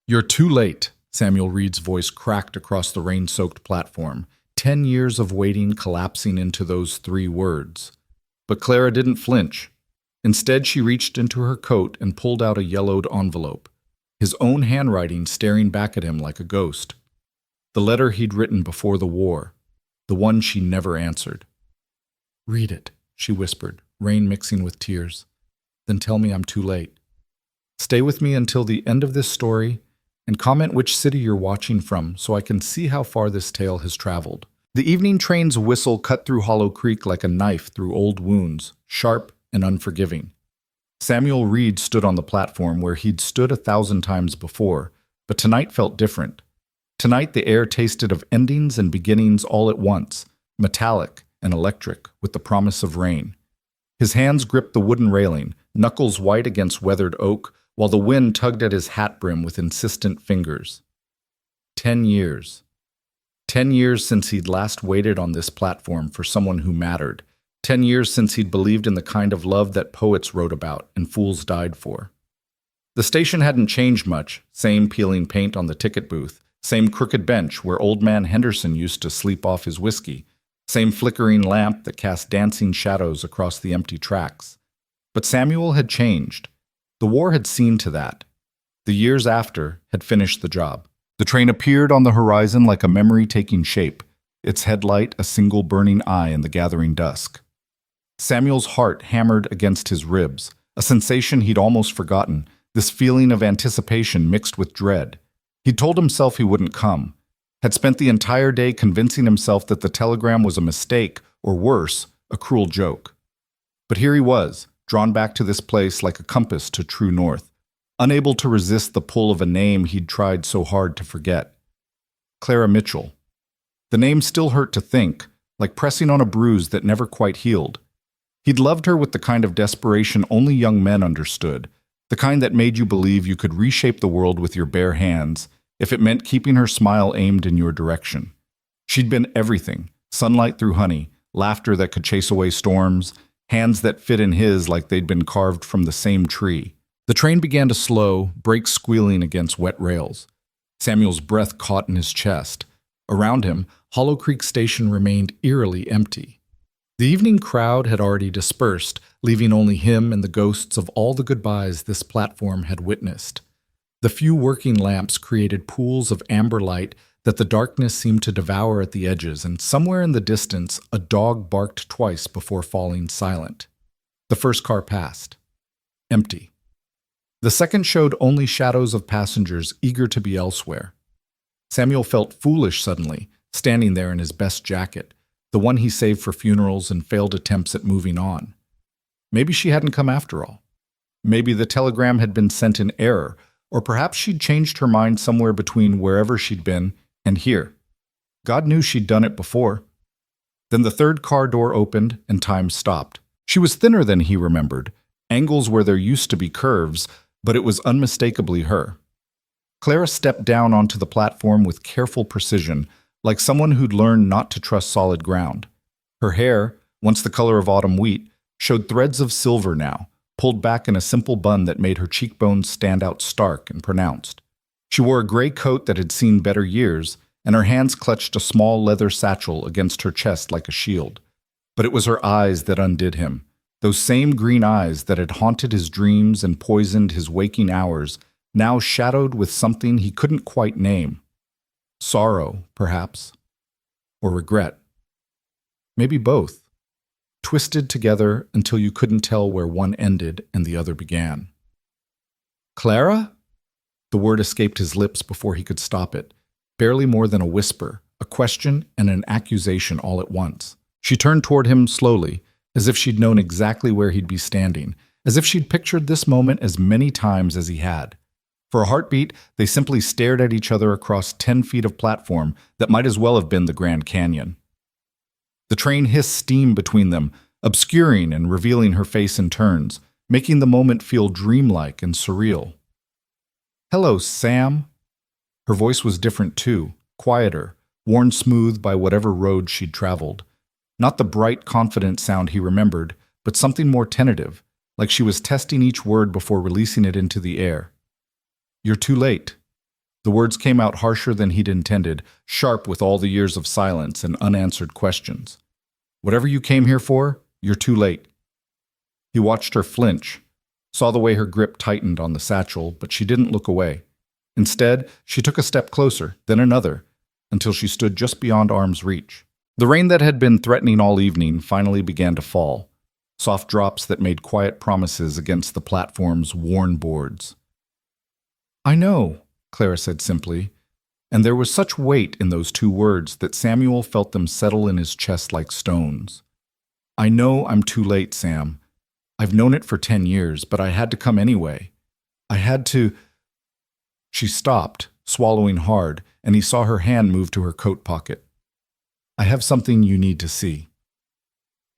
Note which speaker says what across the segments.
Speaker 1: You're too late, Samuel Reed's voice cracked across the rain-soaked platform, 10 years of waiting collapsing into those 3 words. But Clara didn't flinch. Instead, she reached into her coat and pulled out a yellowed envelope, his own handwriting staring back at him like a ghost. The letter he'd written before the war, the one she never answered. "Read it," she whispered, rain mixing with tears. "Then tell me I'm too late. Stay with me until the end of this story, and comment which city you're watching from so I can see how far this tale has traveled." The evening train's whistle cut through Hollow Creek like a knife through old wounds, sharp and unforgiving. Samuel Reed stood on the platform where he'd stood 1,000 times before, but tonight felt different. Tonight the air tasted of endings and beginnings all at once, metallic and electric with the promise of rain. His hands gripped the wooden railing, knuckles white against weathered oak, while the wind tugged at his hat brim with insistent fingers. 10 years. 10 years since he'd last waited on this platform for someone who mattered. 10 years since he'd believed in the kind of love that poets wrote about and fools died for. The station hadn't changed much, same peeling paint on the ticket booth, same crooked bench where old man Henderson used to sleep off his whiskey, same flickering lamp that cast dancing shadows across the empty tracks. But Samuel had changed. The war had seen to that. The years after had finished the job. The train appeared on the horizon like a memory taking shape, its headlight a single burning eye in the gathering dusk. Samuel's heart hammered against his ribs, a sensation he'd almost forgotten, this feeling of anticipation mixed with dread. He'd told himself he wouldn't come, had spent the entire day convincing himself that the telegram was a mistake, or worse, a cruel joke. But here he was, drawn back to this place like a compass to true north, unable to resist the pull of a name he'd tried so hard to forget. Clara Mitchell. The name still hurt to think, like pressing on a bruise that never quite healed. He'd loved her with the kind of desperation only young men understood, the kind that made you believe you could reshape the world with your bare hands, if it meant keeping her smile aimed in your direction. She'd been everything, sunlight through honey, laughter that could chase away storms, hands that fit in his like they'd been carved from the same tree. The train began to slow, brakes squealing against wet rails. Samuel's breath caught in his chest. Around him, Hollow Creek Station remained eerily empty. The evening crowd had already dispersed, leaving only him and the ghosts of all the goodbyes this platform had witnessed. The few working lamps created pools of amber light that the darkness seemed to devour at the edges, and somewhere in the distance a dog barked twice before falling silent. The first car passed. Empty. The second showed only shadows of passengers eager to be elsewhere. Samuel felt foolish suddenly, standing there in his best jacket, the one he saved for funerals and failed attempts at moving on. Maybe she hadn't come after all. Maybe the telegram had been sent in error, or perhaps she'd changed her mind somewhere between wherever she'd been and here. God knew she'd done it before. Then the third car door opened and time stopped. She was thinner than he remembered, angles where there used to be curves, but it was unmistakably her. Clara stepped down onto the platform with careful precision, like someone who'd learned not to trust solid ground. Her hair, once the color of autumn wheat, showed threads of silver now, pulled back in a simple bun that made her cheekbones stand out stark and pronounced. She wore a gray coat that had seen better years, and her hands clutched a small leather satchel against her chest like a shield. But it was her eyes that undid him, those same green eyes that had haunted his dreams and poisoned his waking hours, now shadowed with something he couldn't quite name. Sorrow, perhaps, or regret. Maybe both, twisted together until you couldn't tell where one ended and the other began. "Clara?" The word escaped his lips before he could stop it, barely more than a whisper, a question and an accusation all at once. She turned toward him slowly, as if she'd known exactly where he'd be standing, as if she'd pictured this moment as many times as he had. For a heartbeat, they simply stared at each other across 10 feet of platform that might as well have been the Grand Canyon. The train hissed steam between them, obscuring and revealing her face in turns, making the moment feel dreamlike and surreal. "Hello, Sam." Her voice was different too, quieter, worn smooth by whatever road she'd traveled. Not the bright, confident sound he remembered, but something more tentative, like she was testing each word before releasing it into the air. "You're too late." The words came out harsher than he'd intended, sharp with all the years of silence and unanswered questions. "Whatever you came here for, you're too late." He watched her flinch, saw the way her grip tightened on the satchel, but she didn't look away. Instead, she took a step closer, then another, until she stood just beyond arm's reach. The rain that had been threatening all evening finally began to fall, soft drops that made quiet promises against the platform's worn boards. "I know," Clara said simply, and there was such weight in those two words that Samuel felt them settle in his chest like stones. "I know I'm too late, Sam. I've known it for 10 years, but I had to come anyway. I had to—" She stopped, swallowing hard, and he saw her hand move to her coat pocket. "I have something you need to see."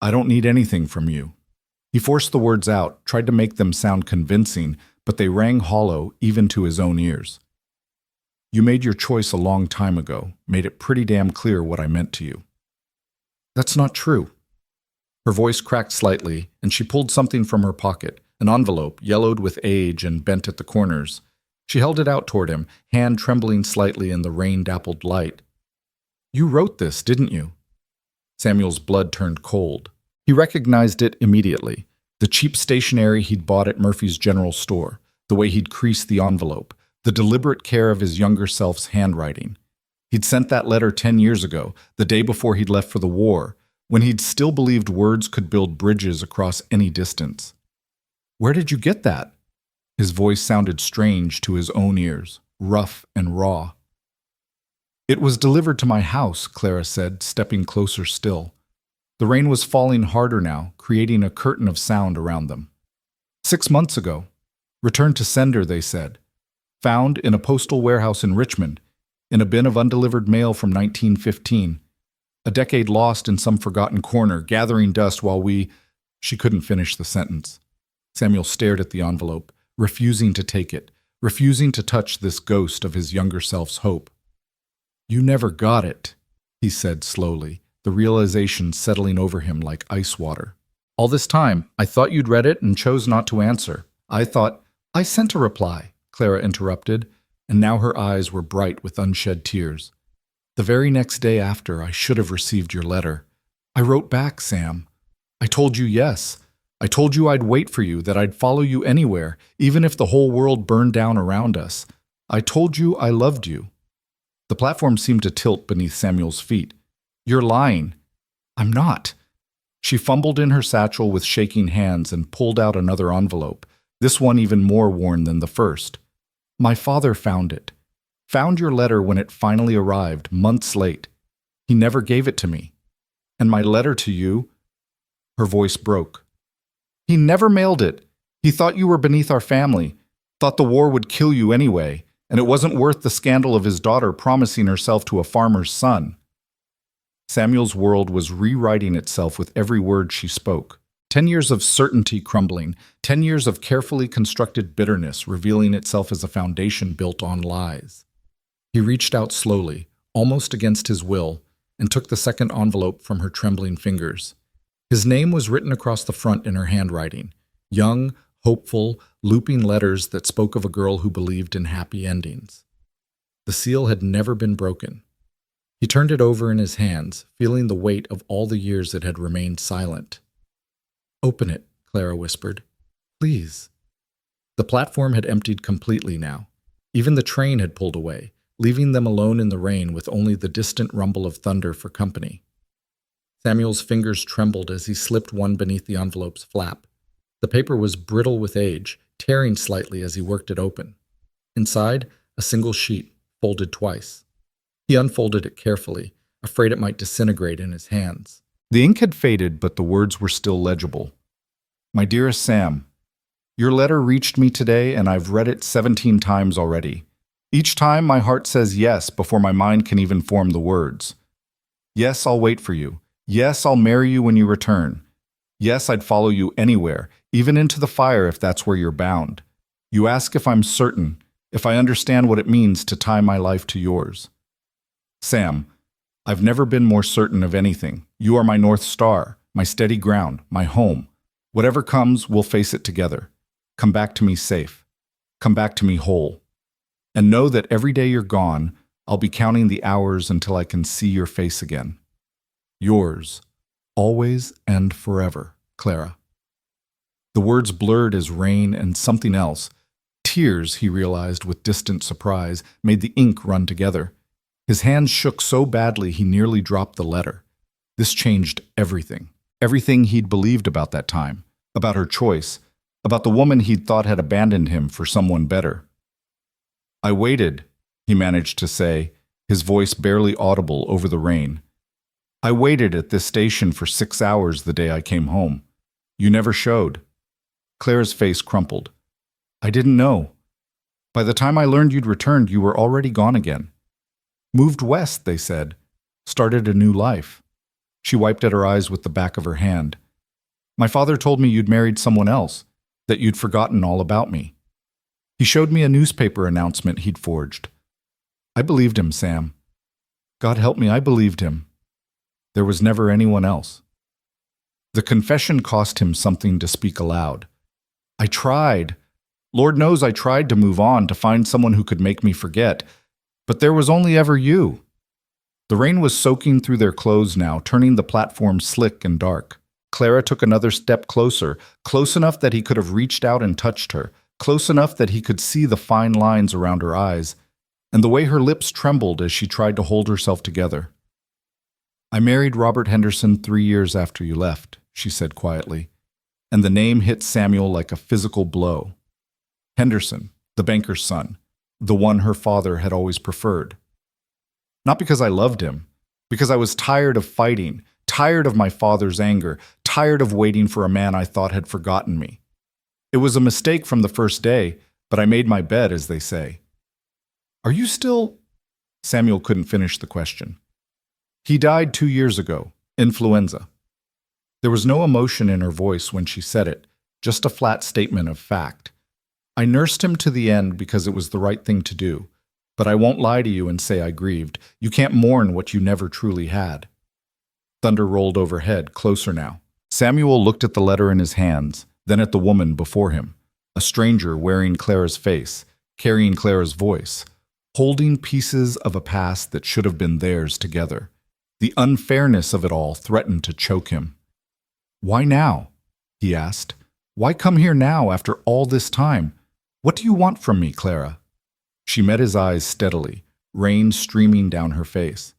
Speaker 1: "I don't need anything from you." He forced the words out, tried to make them sound convincing, but they rang hollow even to his own ears. "You made your choice a long time ago, made it pretty damn clear what I meant to you." "That's not true." Her voice cracked slightly, and she pulled something from her pocket, an envelope, yellowed with age and bent at the corners. She held it out toward him, hand trembling slightly in the rain-dappled light. "You wrote this, didn't you?" Samuel's blood turned cold. He recognized it immediately. The cheap stationery he'd bought at Murphy's General Store, the way he'd creased the envelope, the deliberate care of his younger self's handwriting. He'd sent that letter 10 years ago, the day before he'd left for the war, when he'd still believed words could build bridges across any distance. "Where did you get that?" His voice sounded strange to his own ears, rough and raw. "It was delivered to my house," Clara said, stepping closer still. The rain was falling harder now, creating a curtain of sound around them. 6 months ago. Returned to sender, they said. Found in a postal warehouse in Richmond, in a bin of undelivered mail from 1915. A decade lost in some forgotten corner, gathering dust while we— She couldn't finish the sentence. Samuel stared at the envelope, refusing to take it, refusing to touch this ghost of his younger self's hope. "You never got it," he said slowly, the realization settling over him like ice water. "All this time, I thought you'd read it and chose not to answer. I thought—" "I sent a reply," Clara interrupted, and now her eyes were bright with unshed tears. "The very next day after, I should have received your letter. I wrote back, Sam. I told you yes. I told you I'd wait for you, that I'd follow you anywhere, even if the whole world burned down around us. I told you I loved you." The platform seemed to tilt beneath Samuel's feet. "You're lying." "I'm not." She fumbled in her satchel with shaking hands and pulled out another envelope, this one even more worn than the first. "My father found it. Found your letter when it finally arrived, months late. He never gave it to me. And my letter to you—" Her voice broke. "He never mailed it. He thought you were beneath our family, thought the war would kill you anyway, and it wasn't worth the scandal of his daughter promising herself to a farmer's son." Samuel's world was rewriting itself with every word she spoke. 10 years of certainty crumbling, 10 years of carefully constructed bitterness revealing itself as a foundation built on lies. He reached out slowly, almost against his will, and took the second envelope from her trembling fingers. His name was written across the front in her handwriting, young, hopeful, looping letters that spoke of a girl who believed in happy endings. The seal had never been broken. He turned it over in his hands, feeling the weight of all the years it had remained silent. "Open it," Clara whispered. "Please." The platform had emptied completely now. Even the train had pulled away, leaving them alone in the rain with only the distant rumble of thunder for company. Samuel's fingers trembled as he slipped one beneath the envelope's flap. The paper was brittle with age, tearing slightly as he worked it open. Inside, a single sheet, folded twice. He unfolded it carefully, afraid it might disintegrate in his hands. The ink had faded, but the words were still legible. "My dearest Sam, your letter reached me today, and I've read it 17 times already. Each time my heart says yes before my mind can even form the words. Yes, I'll wait for you. Yes, I'll marry you when you return. Yes, I'd follow you anywhere, even into the fire if that's where you're bound. You ask if I'm certain, if I understand what it means to tie my life to yours. Sam, I've never been more certain of anything. You are my North Star, my steady ground, my home. Whatever comes, we'll face it together. Come back to me safe. Come back to me whole." And know that every day you're gone, I'll be counting the hours until I can see your face again. Yours, always and forever, Clara. The words blurred as rain and something else. Tears, he realized with distant surprise, made the ink run together. His hands shook so badly he nearly dropped the letter. This changed everything. Everything he'd believed about that time, about her choice, about the woman he'd thought had abandoned him for someone better. I waited, he managed to say, his voice barely audible over the rain. I waited at this station for 6 hours the day I came home. You never showed. Clara's face crumpled. I didn't know. By the time I learned you'd returned, you were already gone again. Moved west, they said. Started a new life. She wiped at her eyes with the back of her hand. My father told me you'd married someone else, that you'd forgotten all about me. He showed me a newspaper announcement he'd forged. I believed him, Sam. God help me, I believed him. There was never anyone else. The confession cost him something to speak aloud. I tried. Lord knows I tried to move on, to find someone who could make me forget. But there was only ever you. The rain was soaking through their clothes now, turning the platform slick and dark. Clara took another step closer, close enough that he could have reached out and touched her, close enough that he could see the fine lines around her eyes, and the way her lips trembled as she tried to hold herself together. I married Robert Henderson 3 years after you left, she said quietly, and the name hit Samuel like a physical blow. Henderson, the banker's son, the one her father had always preferred. Not because I loved him, because I was tired of fighting, tired of my father's anger, tired of waiting for a man I thought had forgotten me. It was a mistake from the first day, but I made my bed, as they say. Are you still… Samuel couldn't finish the question. He died 2 years ago, influenza. There was no emotion in her voice when she said it, just a flat statement of fact. I nursed him to the end because it was the right thing to do, but I won't lie to you and say I grieved. You can't mourn what you never truly had. Thunder rolled overhead, closer now. Samuel looked at the letter in his hands, then at the woman before him, a stranger wearing Clara's face, carrying Clara's voice, holding pieces of a past that should have been theirs together. The unfairness of it all threatened to choke him. Why now? He asked. Why come here now after all this time? What do you want from me, Clara? She met his eyes steadily, rain streaming down her face.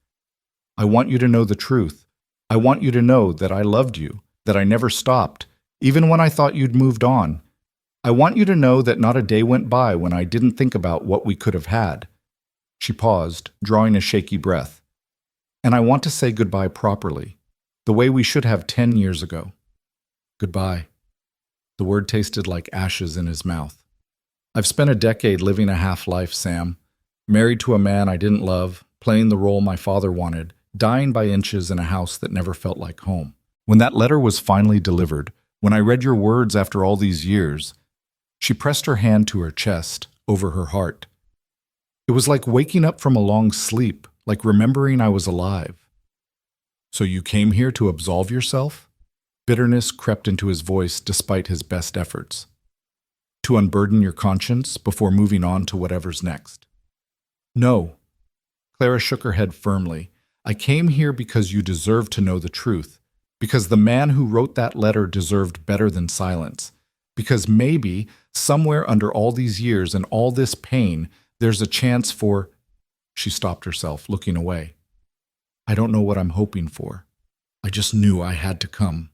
Speaker 1: I want you to know the truth. I want you to know that I loved you, that I never stopped, even when I thought you'd moved on. I want you to know that not a day went by when I didn't think about what we could have had. She paused, drawing a shaky breath. And I want to say goodbye properly, the way we should have 10 years ago. Goodbye. The word tasted like ashes in his mouth. I've spent a decade living a half-life, Sam. Married to a man I didn't love, playing the role my father wanted, dying by inches in a house that never felt like home. When that letter was finally delivered, when I read your words after all these years, she pressed her hand to her chest, over her heart. It was like waking up from a long sleep, like remembering I was alive. So you came here to absolve yourself? Bitterness crept into his voice despite his best efforts. To unburden your conscience before moving on to whatever's next. No. Clara shook her head firmly. I came here because you deserve to know the truth, because the man who wrote that letter deserved better than silence, because maybe, somewhere under all these years and all this pain, there's a chance for… She stopped herself, looking away. I don't know what I'm hoping for. I just knew I had to come.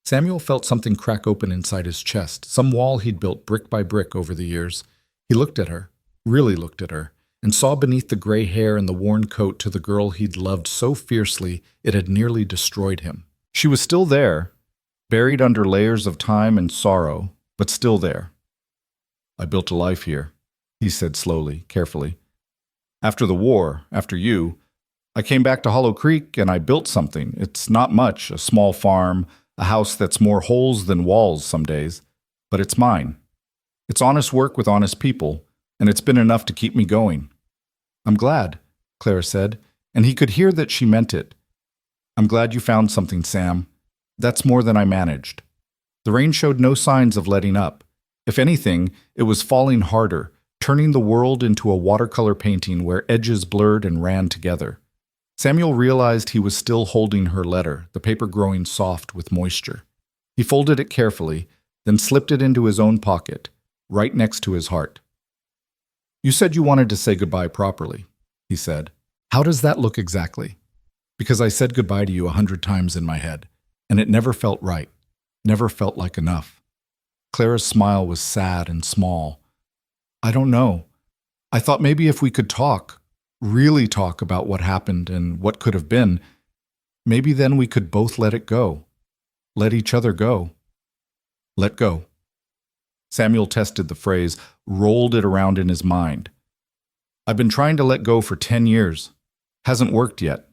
Speaker 1: Samuel felt something crack open inside his chest, some wall he'd built brick by brick over the years. He looked at her, really looked at her, and saw beneath the gray hair and the worn coat to the girl he'd loved so fiercely it had nearly destroyed him. She was still there, buried under layers of time and sorrow, but still there. I built a life here, he said slowly, carefully. After the war, after you, I came back to Hollow Creek and I built something. It's not much, a small farm, a house that's more holes than walls some days, but it's mine. It's honest work with honest people, and it's been enough to keep me going. I'm glad, Clara said, and he could hear that she meant it. I'm glad you found something, Sam. That's more than I managed. The rain showed no signs of letting up. If anything, it was falling harder, turning the world into a watercolor painting where edges blurred and ran together. Samuel realized he was still holding her letter, the paper growing soft with moisture. He folded it carefully, then slipped it into his own pocket, right next to his heart. "You said you wanted to say goodbye properly," he said. "How does that look exactly?" "Because I said goodbye to you 100 times in my head, and it never felt right, never felt like enough." Clara's smile was sad and small. "I don't know. I thought maybe if we could talk, really talk about what happened and what could have been, maybe then we could both let it go. Let each other go. Let go." Samuel tested the phrase, rolled it around in his mind. "I've been trying to let go for 10 years. Hasn't worked yet."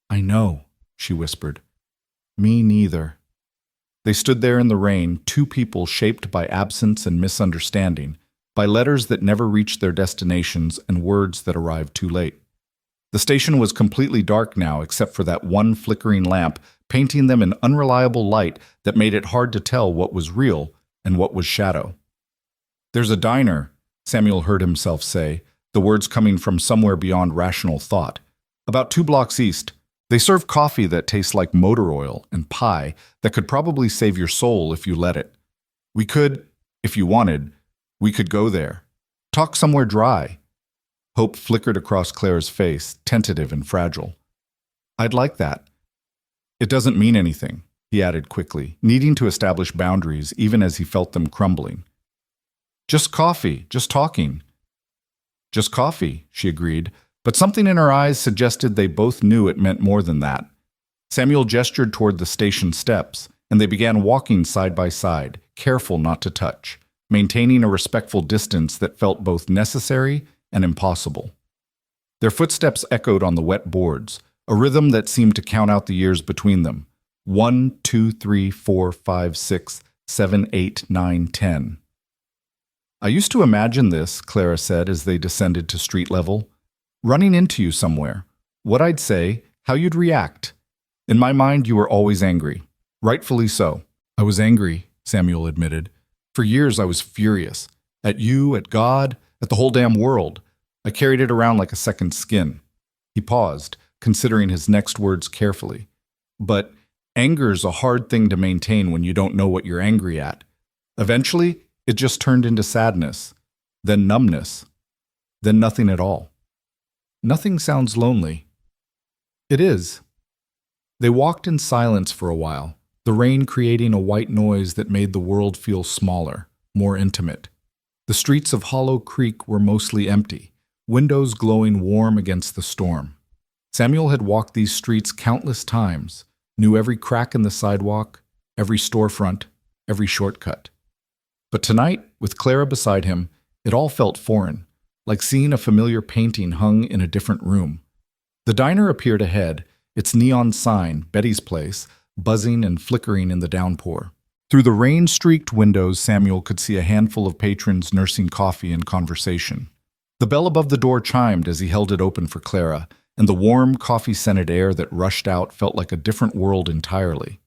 Speaker 1: "I know," she whispered. "Me neither." They stood there in the rain, two people shaped by absence and misunderstanding, by letters that never reached their destinations and words that arrived too late. The station was completely dark now except for that one flickering lamp, painting them in unreliable light that made it hard to tell what was real and what was shadow. "There's a diner," Samuel heard himself say, the words coming from somewhere beyond rational thought. "About 2 blocks east. They serve coffee that tastes like motor oil and pie that could probably save your soul if you let it. We could, if you wanted, we could go there. Talk somewhere dry." Hope flickered across Clara's face, tentative and fragile. "I'd like that." "It doesn't mean anything," he added quickly, needing to establish boundaries even as he felt them crumbling. "Just coffee, just talking." "Just coffee," she agreed, but something in her eyes suggested they both knew it meant more than that. Samuel gestured toward the station steps, and they began walking side by side, careful not to touch, maintaining a respectful distance that felt both necessary and impossible. Their footsteps echoed on the wet boards, a rhythm that seemed to count out the years between them. 1, 2, 3, 4, 5, 6, 7, 8, 9, 10. "I used to imagine this," Clara said as they descended to street level. "Running into you somewhere. What I'd say, how you'd react. In my mind, you were always angry. Rightfully so." "I was angry," Samuel admitted. "For years I was furious. At you, at God, at the whole damn world. I carried it around like a second skin." He paused, considering his next words carefully. "But anger's a hard thing to maintain when you don't know what you're angry at. Eventually, it just turned into sadness, then numbness, then nothing at all." "Nothing sounds lonely." "It is." They walked in silence for a while, the rain creating a white noise that made the world feel smaller, more intimate. The streets of Hollow Creek were mostly empty, windows glowing warm against the storm. Samuel had walked these streets countless times, knew every crack in the sidewalk, every storefront, every shortcut. But tonight, with Clara beside him, it all felt foreign, like seeing a familiar painting hung in a different room. The diner appeared ahead, its neon sign, Betty's Place, buzzing and flickering in the downpour. Through the rain-streaked windows, Samuel could see a handful of patrons nursing coffee and conversation. The bell above the door chimed as he held it open for Clara, and the warm, coffee-scented air that rushed out felt like a different world entirely.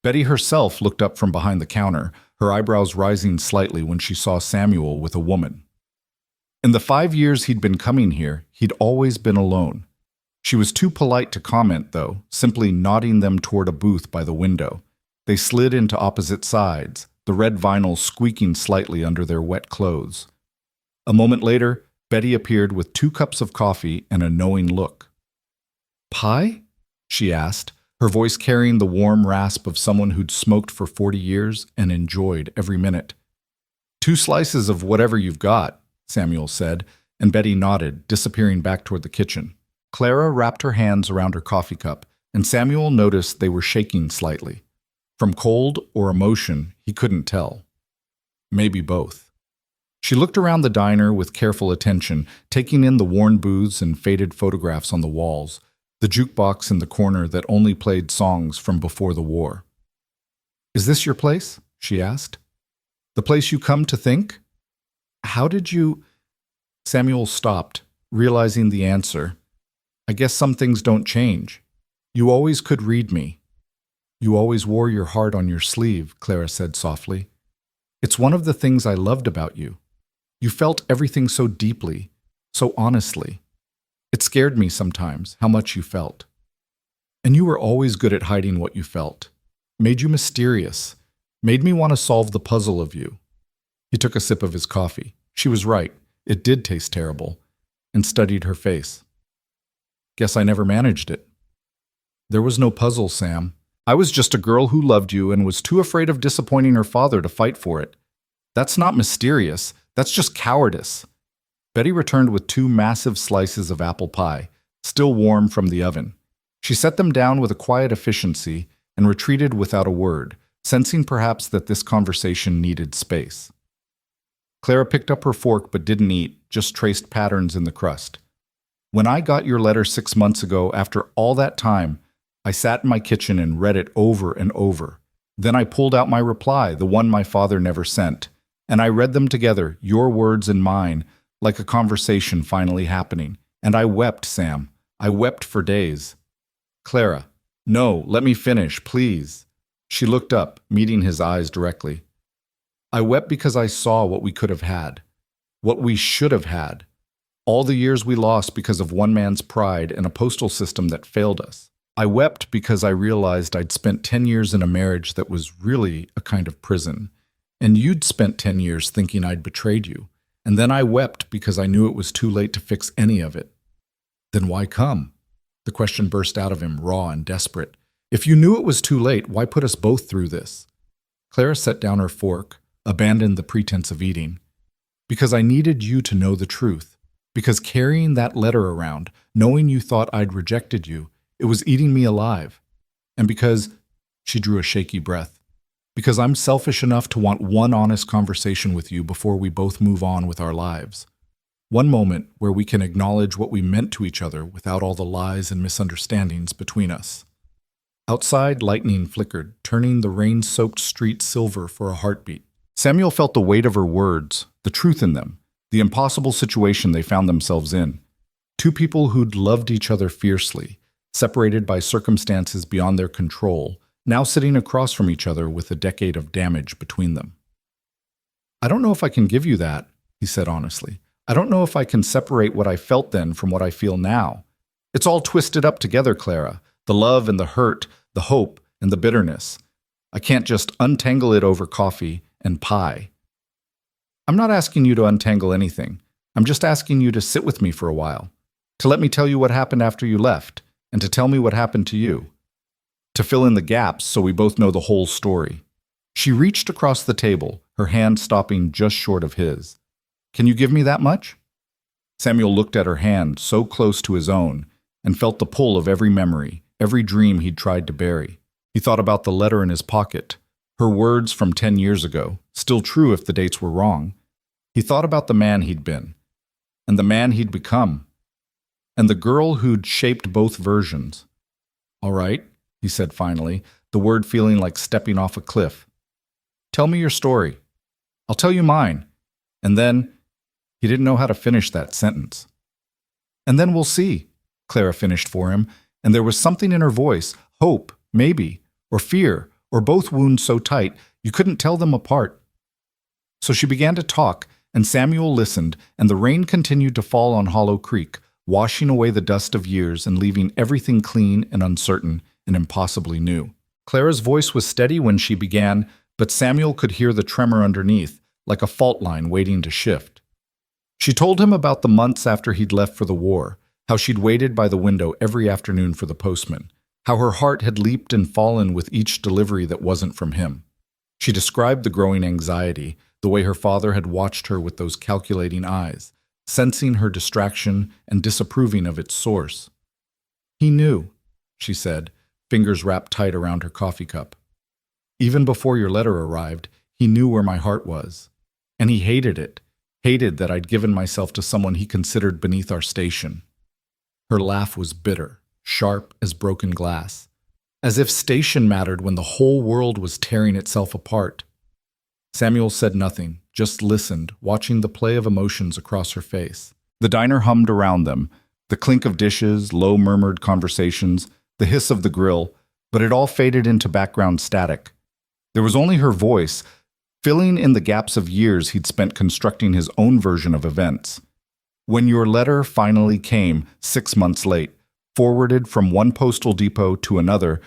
Speaker 1: Betty herself looked up from behind the counter, her eyebrows rising slightly when she saw Samuel with a woman. In the 5 years he'd been coming here, he'd always been alone. She was too polite to comment, though, simply nodding them toward a booth by the window. They slid into opposite sides, the red vinyl squeaking slightly under their wet clothes. A moment later, Betty appeared with 2 cups of coffee and a knowing look. "Pie?" she asked, her voice carrying the warm rasp of someone who'd smoked for 40 years and enjoyed every minute. "2 slices of whatever you've got," Samuel said, and Betty nodded, disappearing back toward the kitchen. Clara wrapped her hands around her coffee cup, and Samuel noticed they were shaking slightly. From cold or emotion, he couldn't tell. Maybe both. She looked around the diner with careful attention, taking in the worn booths and faded photographs on the walls, the jukebox in the corner that only played songs from before the war. "Is this your place?" she asked. "The place you come to think? How did you—" Samuel stopped, realizing the answer. "I guess some things don't change. You always could read me." "You always wore your heart on your sleeve," Clara said softly. "It's one of the things I loved about you." You felt everything so deeply, so honestly. It scared me sometimes, how much you felt. And you were always good at hiding what you felt. Made you mysterious. Made me want to solve the puzzle of you. He took a sip of his coffee. She was right. It did taste terrible. And studied her face. Guess I never managed it. There was no puzzle, Sam. I was just a girl who loved you and was too afraid of disappointing her father to fight for it. That's not mysterious. That's just cowardice. Betty returned with 2 massive slices of apple pie, still warm from the oven. She set them down with a quiet efficiency and retreated without a word, sensing perhaps that this conversation needed space. Clara picked up her fork but didn't eat, just traced patterns in the crust. When I got your letter 6 months ago, after all that time, I sat in my kitchen and read it over and over. Then I pulled out my reply, the one my father never sent, and I read them together, your words and mine, like a conversation finally happening. And I wept, Sam. I wept for days. Clara, no, let me finish, please. She looked up, meeting his eyes directly. I wept because I saw what we could have had, what we should have had, all the years we lost because of one man's pride and a postal system that failed us. I wept because I realized I'd spent 10 years in a marriage that was really a kind of prison, and you'd spent 10 years thinking I'd betrayed you. And then I wept because I knew it was too late to fix any of it. Then why come? The question burst out of him, raw and desperate. If you knew it was too late, why put us both through this? Clara set down her fork, abandoned the pretense of eating. Because I needed you to know the truth. Because carrying that letter around, knowing you thought I'd rejected you, it was eating me alive. And because, she drew a shaky breath, because I'm selfish enough to want one honest conversation with you before we both move on with our lives. One moment where we can acknowledge what we meant to each other without all the lies and misunderstandings between us. Outside, lightning flickered, turning the rain-soaked street silver for a heartbeat. Samuel felt the weight of her words, the truth in them, the impossible situation they found themselves in. 2 people who'd loved each other fiercely, separated by circumstances beyond their control, now sitting across from each other with a decade of damage between them. I don't know if I can give you that, he said honestly. I don't know if I can separate what I felt then from what I feel now. It's all twisted up together, Clara. The love and the hurt, the hope and the bitterness. I can't just untangle it over coffee and pie. I'm not asking you to untangle anything. I'm just asking you to sit with me for a while, to let me tell you what happened after you left, and to tell me what happened to you. To fill in the gaps so we both know the whole story. She reached across the table, her hand stopping just short of his. Can you give me that much? Samuel looked at her hand, so close to his own, and felt the pull of every memory, every dream he'd tried to bury. He thought about the letter in his pocket, her words from 10 years ago, still true if the dates were wrong. He thought about the man he'd been, and the man he'd become, and the girl who'd shaped both versions. All right, he said finally, the word feeling like stepping off a cliff. Tell me your story. I'll tell you mine. And then, he didn't know how to finish that sentence. And then we'll see, Clara finished for him, and there was something in her voice, hope, maybe, or fear, or both wounds so tight you couldn't tell them apart. So she began to talk, and Samuel listened, and the rain continued to fall on Hollow Creek, washing away the dust of years and leaving everything clean and uncertain and impossibly new. Clara's voice was steady when she began, but Samuel could hear the tremor underneath, like a fault line waiting to shift. She told him about the months after he'd left for the war, how she'd waited by the window every afternoon for the postman, how her heart had leaped and fallen with each delivery that wasn't from him. She described the growing anxiety, the way her father had watched her with those calculating eyes, sensing her distraction and disapproving of its source. He knew, she said, fingers wrapped tight around her coffee cup. Even before your letter arrived, he knew where my heart was. And he hated it, hated that I'd given myself to someone he considered beneath our station. Her laugh was bitter, sharp as broken glass, as if station mattered when the whole world was tearing itself apart. Samuel said nothing, just listened, watching the play of emotions across her face. The diner hummed around them, the clink of dishes, low murmured conversations, the hiss of the grill, but it all faded into background static. There was only her voice, filling in the gaps of years he'd spent constructing his own version of events. When your letter finally came, 6 months late, forwarded from one postal depot to another,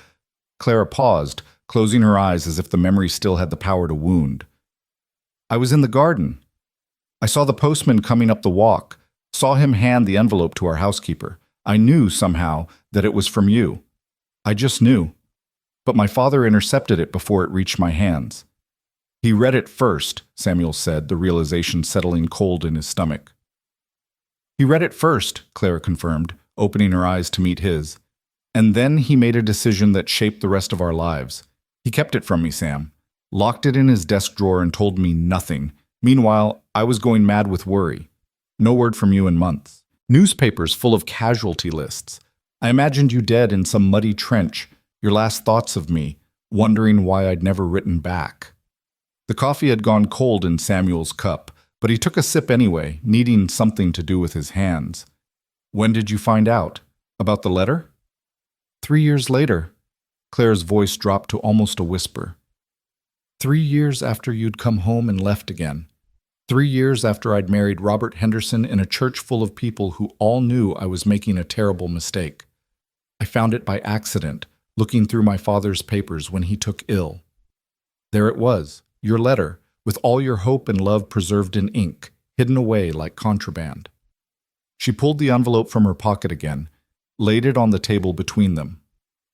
Speaker 1: Clara paused, closing her eyes as if the memory still had the power to wound. I was in the garden. I saw the postman coming up the walk, saw him hand the envelope to our housekeeper. I knew, somehow, that it was from you. I just knew. But my father intercepted it before it reached my hands. He read it first, Samuel said, the realization settling cold in his stomach. He read it first, Clara confirmed, opening her eyes to meet his. And then he made a decision that shaped the rest of our lives. He kept it from me, Sam, locked it in his desk drawer and told me nothing. Meanwhile, I was going mad with worry. No word from you in months. Newspapers full of casualty lists. I imagined you dead in some muddy trench, your last thoughts of me, wondering why I'd never written back. The coffee had gone cold in Samuel's cup, but he took a sip anyway, needing something to do with his hands. When did you find out? About the letter? 3 years later. Claire's voice dropped to almost a whisper. 3 years after you'd come home and left again. 3 years after I'd married Robert Henderson in a church full of people who all knew I was making a terrible mistake. I found it by accident, looking through my father's papers when he took ill. There it was, your letter, with all your hope and love preserved in ink, hidden away like contraband. She pulled the envelope from her pocket again, laid it on the table between them.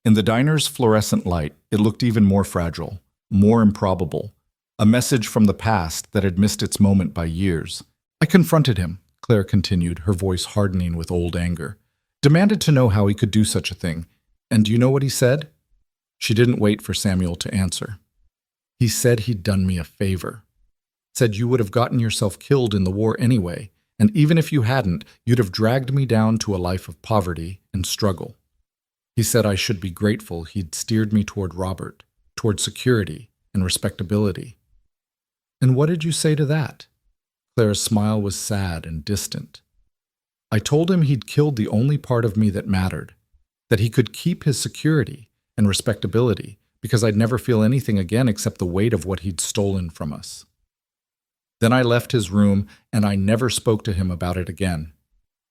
Speaker 1: In the diner's fluorescent light, it looked even more fragile, more improbable, a message from the past that had missed its moment by years. I confronted him, Claire continued, her voice hardening with old anger. Demanded to know how he could do such a thing. And do you know what he said? She didn't wait for Samuel to answer. He said he'd done me a favor. Said you would have gotten yourself killed in the war anyway, and even if you hadn't, you'd have dragged me down to a life of poverty and struggle. He said I should be grateful he'd steered me toward Robert, toward security and respectability. And what did you say to that? Clara's smile was sad and distant. I told him he'd killed the only part of me that mattered, that he could keep his security and respectability because I'd never feel anything again except the weight of what he'd stolen from us. Then I left his room and I never spoke to him about it again.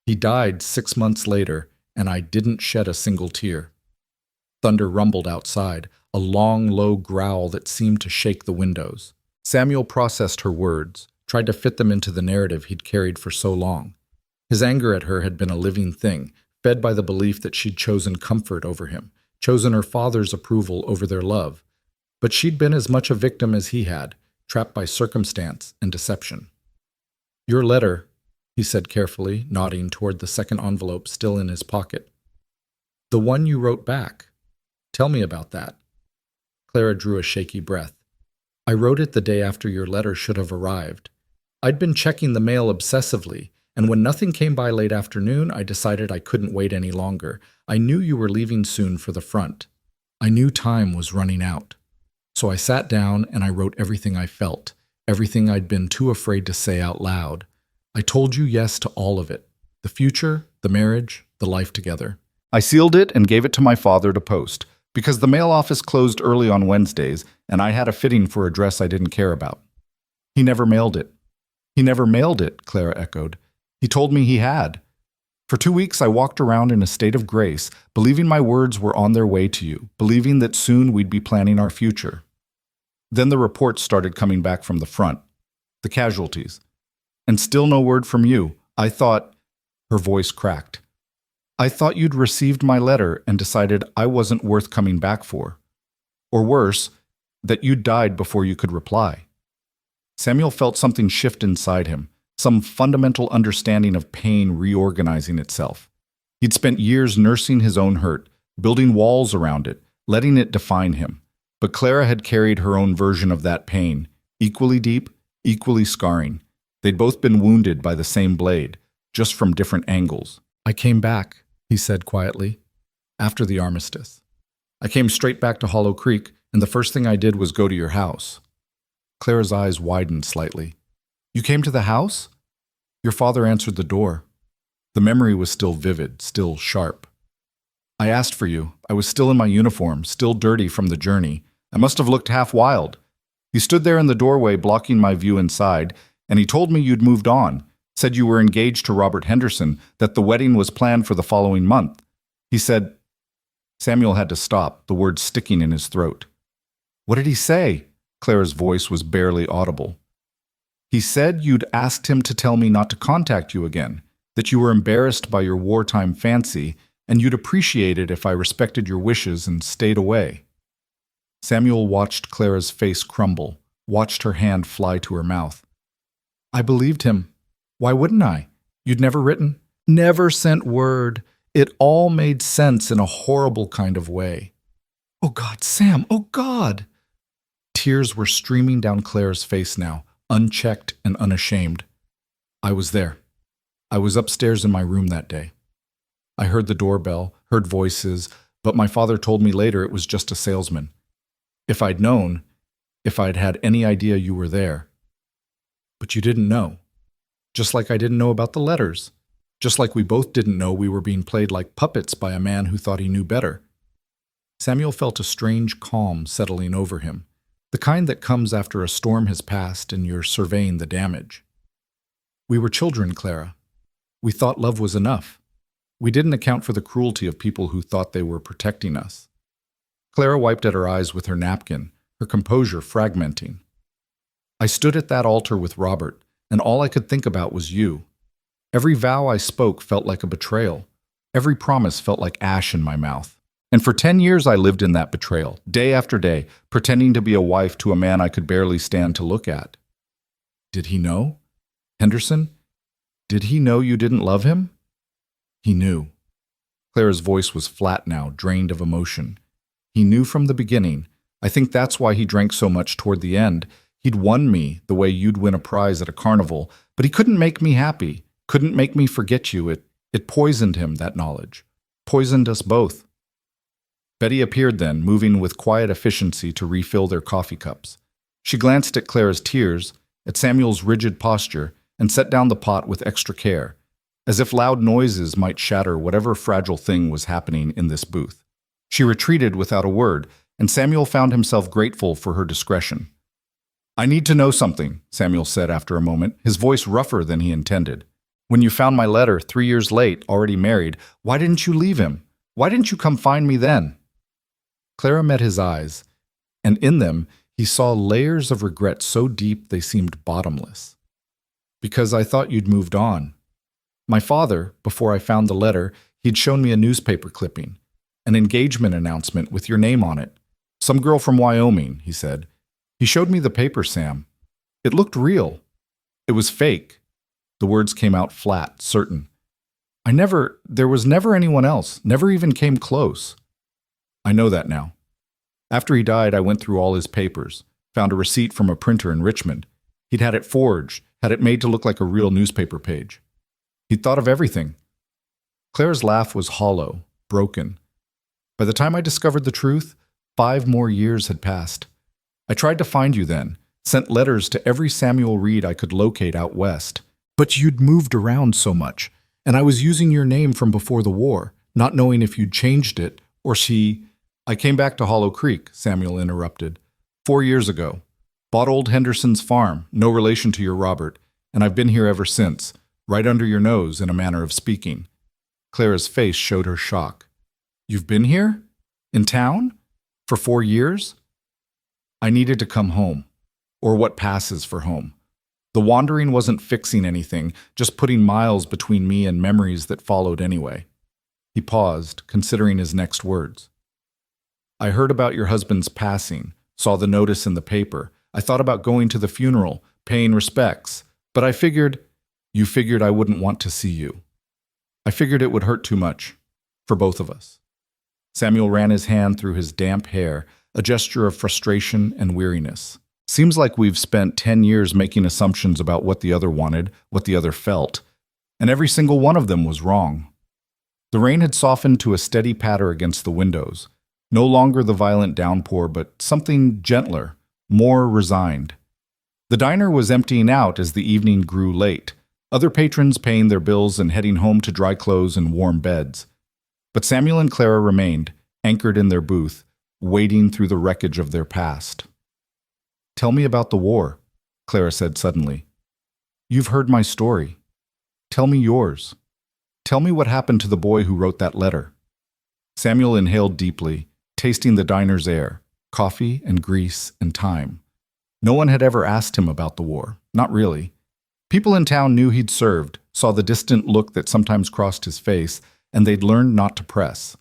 Speaker 1: He died 6 months later and I didn't shed a single tear. Thunder rumbled outside, a long, low growl that seemed to shake the windows. Samuel processed her words, tried to fit them into the narrative he'd carried for so long. His anger at her had been a living thing, fed by the belief that she'd chosen comfort over him, chosen her father's approval over their love. But she'd been as much a victim as he had, trapped by circumstance and deception. Your letter, he said carefully, nodding toward the second envelope still in his pocket. The one you wrote back. Tell me about that. Clara drew a shaky breath. I wrote it the day after your letter should have arrived. I'd been checking the mail obsessively, and when nothing came by late afternoon, I decided I couldn't wait any longer. I knew you were leaving soon for the front. I knew time was running out. So I sat down and I wrote everything I felt, everything I'd been too afraid to say out loud. I told you yes to all of it, the future, the marriage, the life together. I sealed it and gave it to my father to post, because the mail office closed early on Wednesdays, and I had a fitting for a dress I didn't care about. He never mailed it. He never mailed it, Clara echoed. He told me he had. For 2 weeks I walked around in a state of grace, believing my words were on their way to you, believing that soon we'd be planning our future. Then the reports started coming back from the front, the casualties. And still no word from you. I thought, her voice cracked. I thought you'd received my letter and decided I wasn't worth coming back for. Or worse, that you'd died before you could reply. Samuel felt something shift inside him, some fundamental understanding of pain reorganizing itself. He'd spent years nursing his own hurt, building walls around it, letting it define him. But Clara had carried her own version of that pain, equally deep, equally scarring. They'd both been wounded by the same blade, just from different angles. I came back, he said quietly, after the armistice. I came straight back to Hollow Creek, and the first thing I did was go to your house. Clara's eyes widened slightly. You came to the house? Your father answered the door. The memory was still vivid, still sharp. I asked for you. I was still in my uniform, still dirty from the journey. I must have looked half wild. He stood there in the doorway blocking my view inside, and he told me you'd moved on, said you were engaged to Robert Henderson, that the wedding was planned for the following month. He said—" Samuel had to stop, the words sticking in his throat. "What did he say?" Clara's voice was barely audible. "He said you'd asked him to tell me not to contact you again, that you were embarrassed by your wartime fancy, and you'd appreciate it if I respected your wishes and stayed away." Samuel watched Clara's face crumble, watched her hand fly to her mouth. "I believed him. Why wouldn't I? You'd never written, never sent word. It all made sense in a horrible kind of way." "Oh God, Sam, oh God!" Tears were streaming down Clara's face now, unchecked and unashamed. "I was there. I was upstairs in my room that day. I heard the doorbell, heard voices, but my father told me later it was just a salesman. If I'd known, if I'd had any idea you were there. But you didn't know. Just like I didn't know about the letters. Just like we both didn't know we were being played like puppets by a man who thought he knew better." Samuel felt a strange calm settling over him, the kind that comes after a storm has passed and you're surveying the damage. "We were children, Clara. We thought love was enough. We didn't account for the cruelty of people who thought they were protecting us." Clara wiped at her eyes with her napkin, her composure fragmenting. "I stood at that altar with Robert, and all I could think about was you. Every vow I spoke felt like a betrayal. Every promise felt like ash in my mouth. And for 10 years I lived in that betrayal, day after day, pretending to be a wife to a man I could barely stand to look at." "Did he know? Henderson? Did he know you didn't love him?" "He knew." Clara's voice was flat now, drained of emotion. "He knew from the beginning. I think that's why he drank so much toward the end. He'd won me the way you'd win a prize at a carnival, but he couldn't make me happy, couldn't make me forget you. It poisoned him, that knowledge. Poisoned us both." Betty appeared then, moving with quiet efficiency to refill their coffee cups. She glanced at Clara's tears, at Samuel's rigid posture, and set down the pot with extra care, as if loud noises might shatter whatever fragile thing was happening in this booth. She retreated without a word, and Samuel found himself grateful for her discretion. "I need to know something," Samuel said after a moment, his voice rougher than he intended. "When you found my letter 3 years late, already married, why didn't you leave him? Why didn't you come find me then?" Clara met his eyes, and in them he saw layers of regret so deep they seemed bottomless. "Because I thought you'd moved on. My father, before I found the letter, he'd shown me a newspaper clipping, an engagement announcement with your name on it. Some girl from Wyoming," he said. "He showed me the paper, Sam. It looked real. It was fake." The words came out flat, certain. There was never anyone else, never even came close." "I know that now. After he died, I went through all his papers, found a receipt from a printer in Richmond. He'd had it forged, had it made to look like a real newspaper page. He'd thought of everything." Clara's laugh was hollow, broken. "By the time I discovered the truth, 5 more years had passed. I tried to find you then, sent letters to every Samuel Reed I could locate out west. But you'd moved around so much, and I was using your name from before the war, not knowing if you'd changed it, or she—" "I came back to Hollow Creek," Samuel interrupted. 4 years ago. Bought old Henderson's farm, no relation to your Robert, and I've been here ever since, right under your nose in a manner of speaking." Clara's face showed her shock. "You've been here? In town? For 4 years?" "I needed to come home, or what passes for home. The wandering wasn't fixing anything, just putting miles between me and memories that followed anyway." He paused, considering his next words. "I heard about your husband's passing, saw the notice in the paper. I thought about going to the funeral, paying respects, but I figured—" "You figured I wouldn't want to see you. I figured it would hurt too much, for both of us." Samuel ran his hand through his damp hair, a gesture of frustration and weariness. "Seems like we've spent 10 years making assumptions about what the other wanted, what the other felt, and every single one of them was wrong." The rain had softened to a steady patter against the windows, no longer the violent downpour, but something gentler, more resigned. The diner was emptying out as the evening grew late, other patrons paying their bills and heading home to dry clothes and warm beds. But Samuel and Clara remained, anchored in their booth, wading through the wreckage of their past. Tell me about the war, Clara said suddenly. You've heard my story. Tell me yours. Tell me what happened to the boy who wrote that letter. Samuel inhaled deeply, tasting the diner's air, coffee and grease and thyme. No one had ever asked him about the war, not really. People in town knew he'd served, saw the distant look that sometimes crossed his face, and they'd learned not to press.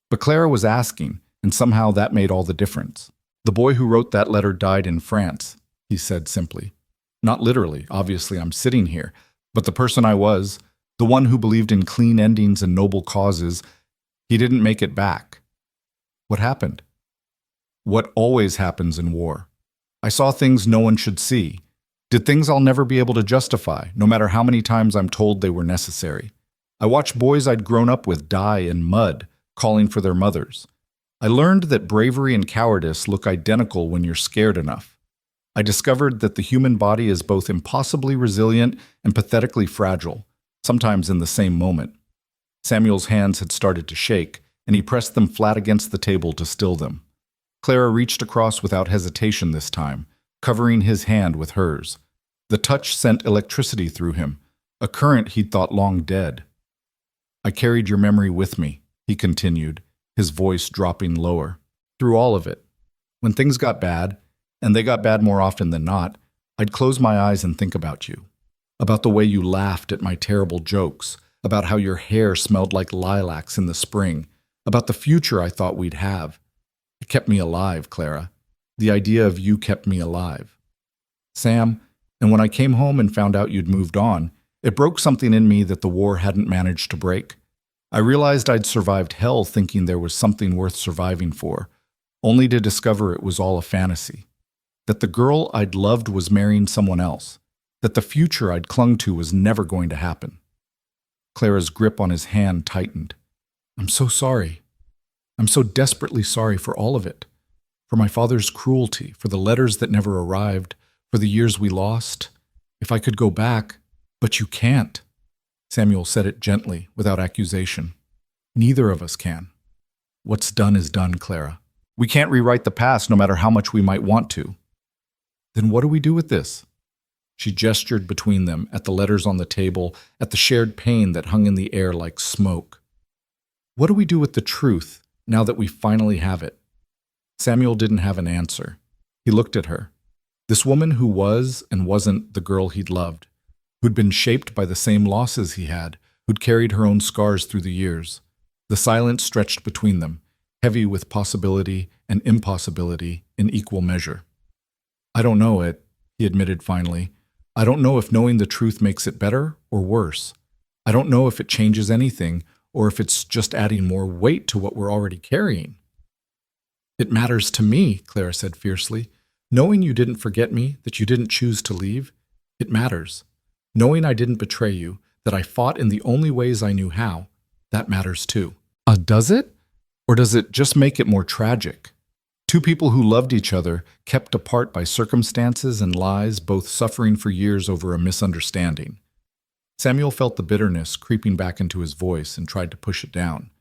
Speaker 1: But Clara was asking, and somehow that made all the difference. The boy who wrote that letter died in France, he said simply. Not literally, obviously I'm sitting here, but the person I was, the one who believed in clean endings and noble causes, he didn't make it back. What happened? What always happens in war. I saw things no one should see. Did things I'll never be able to justify, no matter how many times I'm told they were necessary. I watched boys I'd grown up with die in mud, calling for their mothers. I learned that bravery and cowardice look identical when you're scared enough. I discovered that the human body is both impossibly resilient and pathetically fragile, sometimes in the same moment. Samuel's hands had started to shake, and he pressed them flat against the table to still them. Clara reached across without hesitation this time, covering his hand with hers. The touch sent electricity through him, a current he'd thought long dead. I carried your memory with me, he continued, his voice dropping lower. Through all of it. When things got bad, and they got bad more often than not, I'd close my eyes and think about you. About the way you laughed at my terrible jokes, about how your hair smelled like lilacs in the spring, about the future I thought we'd have. It kept me alive, Clara. The idea of you kept me alive. Sam, and when I came home and found out you'd moved on, it broke something in me that the war hadn't managed to break. I realized I'd survived hell thinking there was something worth surviving for, only to discover it was all a fantasy. That the girl I'd loved was marrying someone else. That the future I'd clung to was never going to happen. Clara's grip on his hand tightened. I'm so sorry. I'm so desperately sorry for all of it. For my father's cruelty, for the letters that never arrived, for the years we lost. If I could go back, but you can't. Samuel said it gently, without accusation. Neither of us can. What's done is done, Clara. We can't rewrite the past no matter how much we might want to. Then what do we do with this? She gestured between them, at the letters on the table, at the shared pain that hung in the air like smoke. What do we do with the truth, now that we finally have it? Samuel didn't have an answer. He looked at her. This woman who was and wasn't the girl he'd loved, who'd been shaped by the same losses he had, who'd carried her own scars through the years. The silence stretched between them, heavy with possibility and impossibility in equal measure. I don't know it, he admitted finally. I don't know if knowing the truth makes it better or worse. I don't know if it changes anything or if it's just adding more weight to what we're already carrying. It matters to me, Clara said fiercely. Knowing you didn't forget me, that you didn't choose to leave, it matters. Knowing I didn't betray you, that I fought in the only ways I knew how, that matters too. Does it? Or does it just make it more tragic? Two people who loved each other, kept apart by circumstances and lies, both suffering for years over a misunderstanding. Samuel felt the bitterness creeping back into his voice and tried to push it down.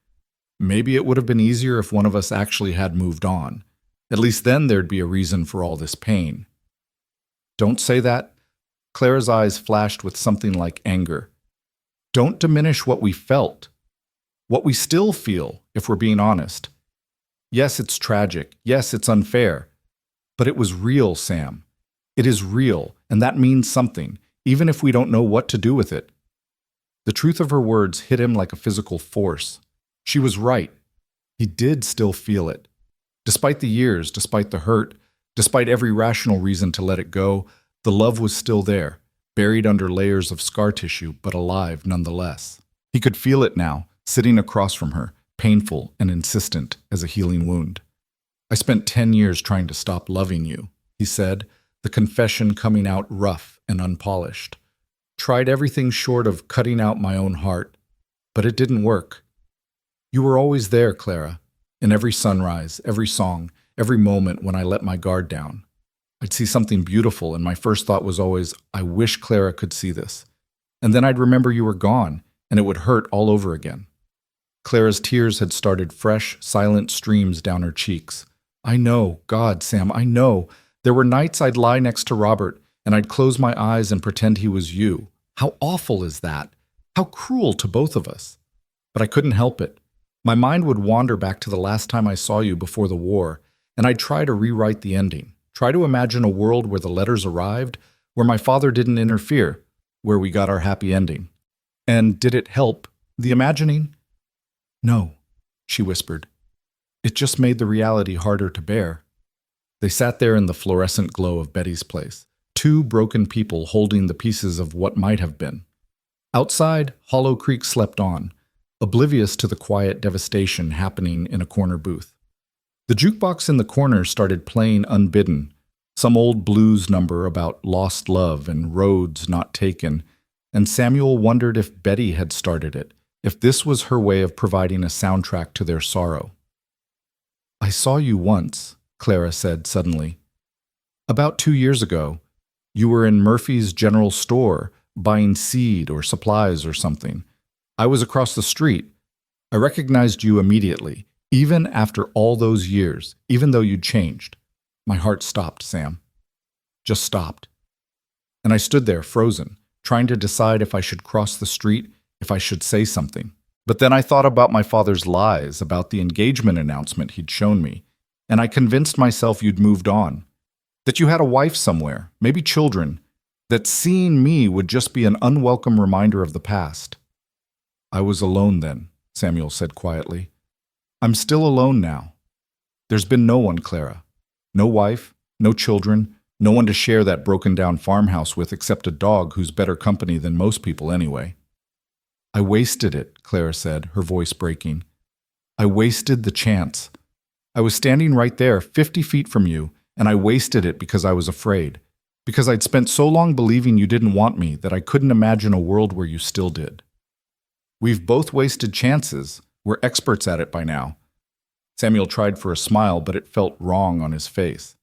Speaker 1: Maybe it would have been easier if one of us actually had moved on. At least then there'd be a reason for all this pain. Don't say that. Clara's eyes flashed with something like anger. Don't diminish what we felt. What we still feel, if we're being honest. Yes, it's tragic. Yes, it's unfair. But it was real, Sam. It is real, and that means something, even if we don't know what to do with it. The truth of her words hit him like a physical force. She was right. He did still feel it. Despite the years, despite the hurt, despite every rational reason to let it go, the love was still there, buried under layers of scar tissue, but alive nonetheless. He could feel it now, sitting across from her, painful and insistent as a healing wound. I spent 10 years trying to stop loving you, he said, the confession coming out rough and unpolished. Tried everything short of cutting out my own heart, but it didn't work. You were always there, Clara, in every sunrise, every song, every moment when I let my guard down. I'd see something beautiful, and my first thought was always, I wish Clara could see this. And then I'd remember you were gone, and it would hurt all over again. Clara's tears had started fresh, silent streams down her cheeks. I know, God, Sam, I know. There were nights I'd lie next to Robert, and I'd close my eyes and pretend he was you. How awful is that? How cruel to both of us. But I couldn't help it. My mind would wander back to the last time I saw you before the war, and I'd try to rewrite the ending. Try to imagine a world where the letters arrived, where my father didn't interfere, where we got our happy ending. And did it help, the imagining? No, she whispered. It just made the reality harder to bear. They sat there in the fluorescent glow of Betty's place, two broken people holding the pieces of what might have been. Outside, Hollow Creek slept on, oblivious to the quiet devastation happening in a corner booth. The jukebox in the corner started playing unbidden, some old blues number about lost love and roads not taken, and Samuel wondered if Betty had started it, if this was her way of providing a soundtrack to their sorrow. I saw you once, Clara said suddenly. About 2 years ago, you were in Murphy's General Store buying seed or supplies or something. I was across the street. I recognized you immediately, even after all those years, even though you'd changed. My heart stopped, Sam. Just stopped. And I stood there, frozen, trying to decide if I should cross the street, if I should say something. But then I thought about my father's lies, about the engagement announcement he'd shown me, and I convinced myself you'd moved on, that you had a wife somewhere, maybe children, that seeing me would just be an unwelcome reminder of the past. I was alone then, Samuel said quietly. I'm still alone now. There's been no one, Clara. No wife, no children, no one to share that broken-down farmhouse with except a dog who's better company than most people anyway. I wasted it, Clara said, her voice breaking. I wasted the chance. I was standing right there, 50 feet from you, and I wasted it because I was afraid, because I'd spent so long believing you didn't want me that I couldn't imagine a world where you still did. We've both wasted chances. We're experts at it by now. Samuel tried for a smile, but it felt wrong on his face.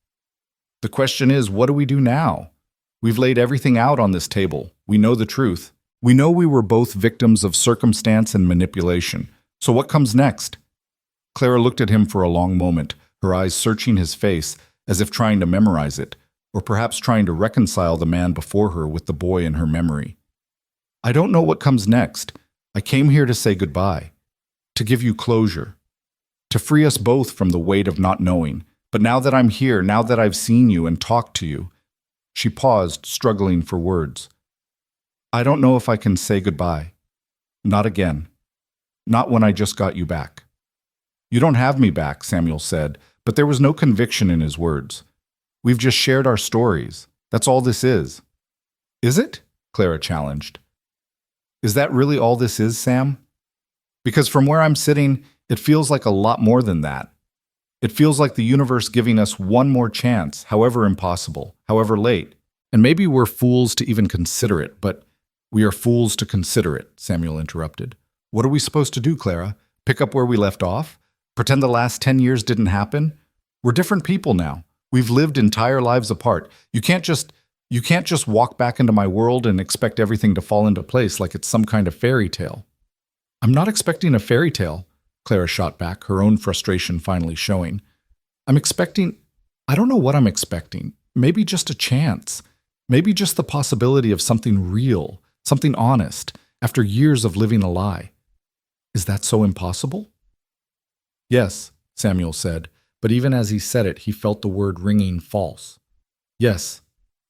Speaker 1: The question is, what do we do now? We've laid everything out on this table. We know the truth. We know we were both victims of circumstance and manipulation. So what comes next? Clara looked at him for a long moment, her eyes searching his face as if trying to memorize it, or perhaps trying to reconcile the man before her with the boy in her memory. I don't know what comes next. I came here to say goodbye, to give you closure, to free us both from the weight of not knowing. But now that I'm here, now that I've seen you and talked to you, she paused, struggling for words. I don't know if I can say goodbye. Not again. Not when I just got you back. You don't have me back, Samuel said, but there was no conviction in his words. We've just shared our stories. That's all this is. Is it? Clara challenged. Is that really all this is, Sam? Because from where I'm sitting, it feels like a lot more than that. It feels like the universe giving us one more chance, however impossible, however late. And maybe we're fools to even consider it, but we are fools to consider it, Samuel interrupted. What are we supposed to do, Clara? Pick up where we left off? Pretend the last 10 years didn't happen? We're different people now. We've lived entire lives apart. You can't just walk back into my world and expect everything to fall into place like it's some kind of fairy tale. I'm not expecting a fairy tale, Clara shot back, her own frustration finally showing. I don't know what I'm expecting. Maybe just a chance. Maybe just the possibility of something real, something honest, after years of living a lie. Is that so impossible? Yes, Samuel said, but even as he said it, he felt the word ringing false. Yes,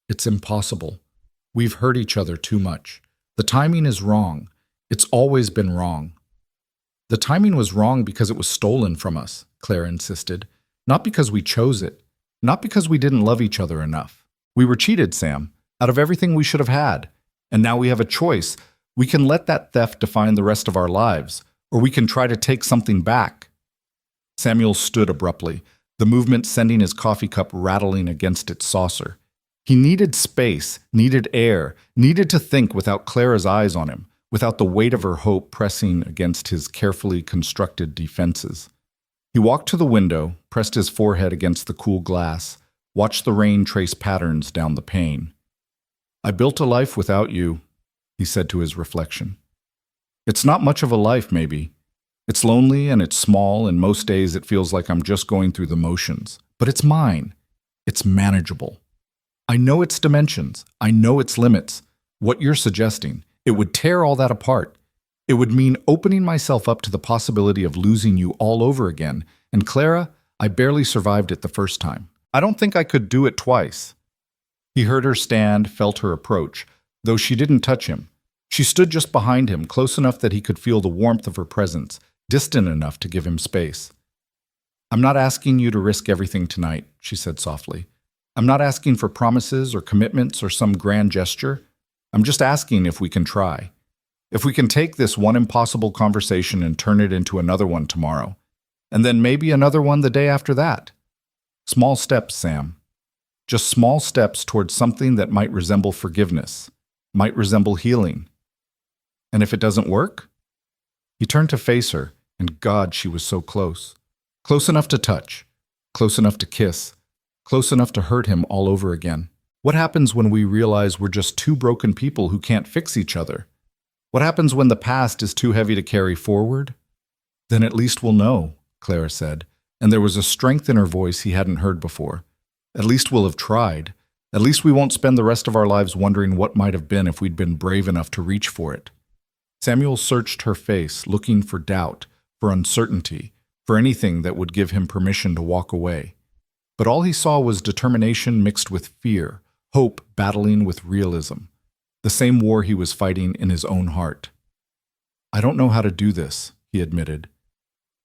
Speaker 1: it's impossible. We've hurt each other too much. The timing is wrong. It's always been wrong. The timing was wrong because it was stolen from us, Clara insisted. Not because we chose it. Not because we didn't love each other enough. We were cheated, Sam, out of everything we should have had. And now we have a choice. We can let that theft define the rest of our lives, or we can try to take something back. Samuel stood abruptly, the movement sending his coffee cup rattling against its saucer. He needed space, needed air, needed to think without Clara's eyes on him, without the weight of her hope pressing against his carefully constructed defenses. He walked to the window, pressed his forehead against the cool glass, watched the rain trace patterns down the pane. I built a life without you, he said to his reflection. It's not much of a life, maybe. It's lonely and it's small, and most days it feels like I'm just going through the motions. But it's mine. It's manageable. I know its dimensions. I know its limits. What you're suggesting, it would tear all that apart. It would mean opening myself up to the possibility of losing you all over again. And Clara, I barely survived it the first time. I don't think I could do it twice. He heard her stand, felt her approach, though she didn't touch him. She stood just behind him, close enough that he could feel the warmth of her presence, distant enough to give him space. I'm not asking you to risk everything tonight, she said softly. I'm not asking for promises or commitments or some grand gesture. I'm just asking if we can try. If we can take this one impossible conversation and turn it into another one tomorrow. And then maybe another one the day after that. Small steps, Sam. Just small steps towards something that might resemble forgiveness, might resemble healing. And if it doesn't work? He turned to face her, and God, she was so close. Close enough to touch, close enough to kiss, close enough to hurt him all over again. What happens when we realize we're just two broken people who can't fix each other? What happens when the past is too heavy to carry forward? Then at least we'll know, Clara said, and there was a strength in her voice he hadn't heard before. At least we'll have tried. At least we won't spend the rest of our lives wondering what might have been if we'd been brave enough to reach for it. Samuel searched her face, looking for doubt, for uncertainty, for anything that would give him permission to walk away. But all he saw was determination mixed with fear, hope battling with realism, the same war he was fighting in his own heart. I don't know how to do this, he admitted.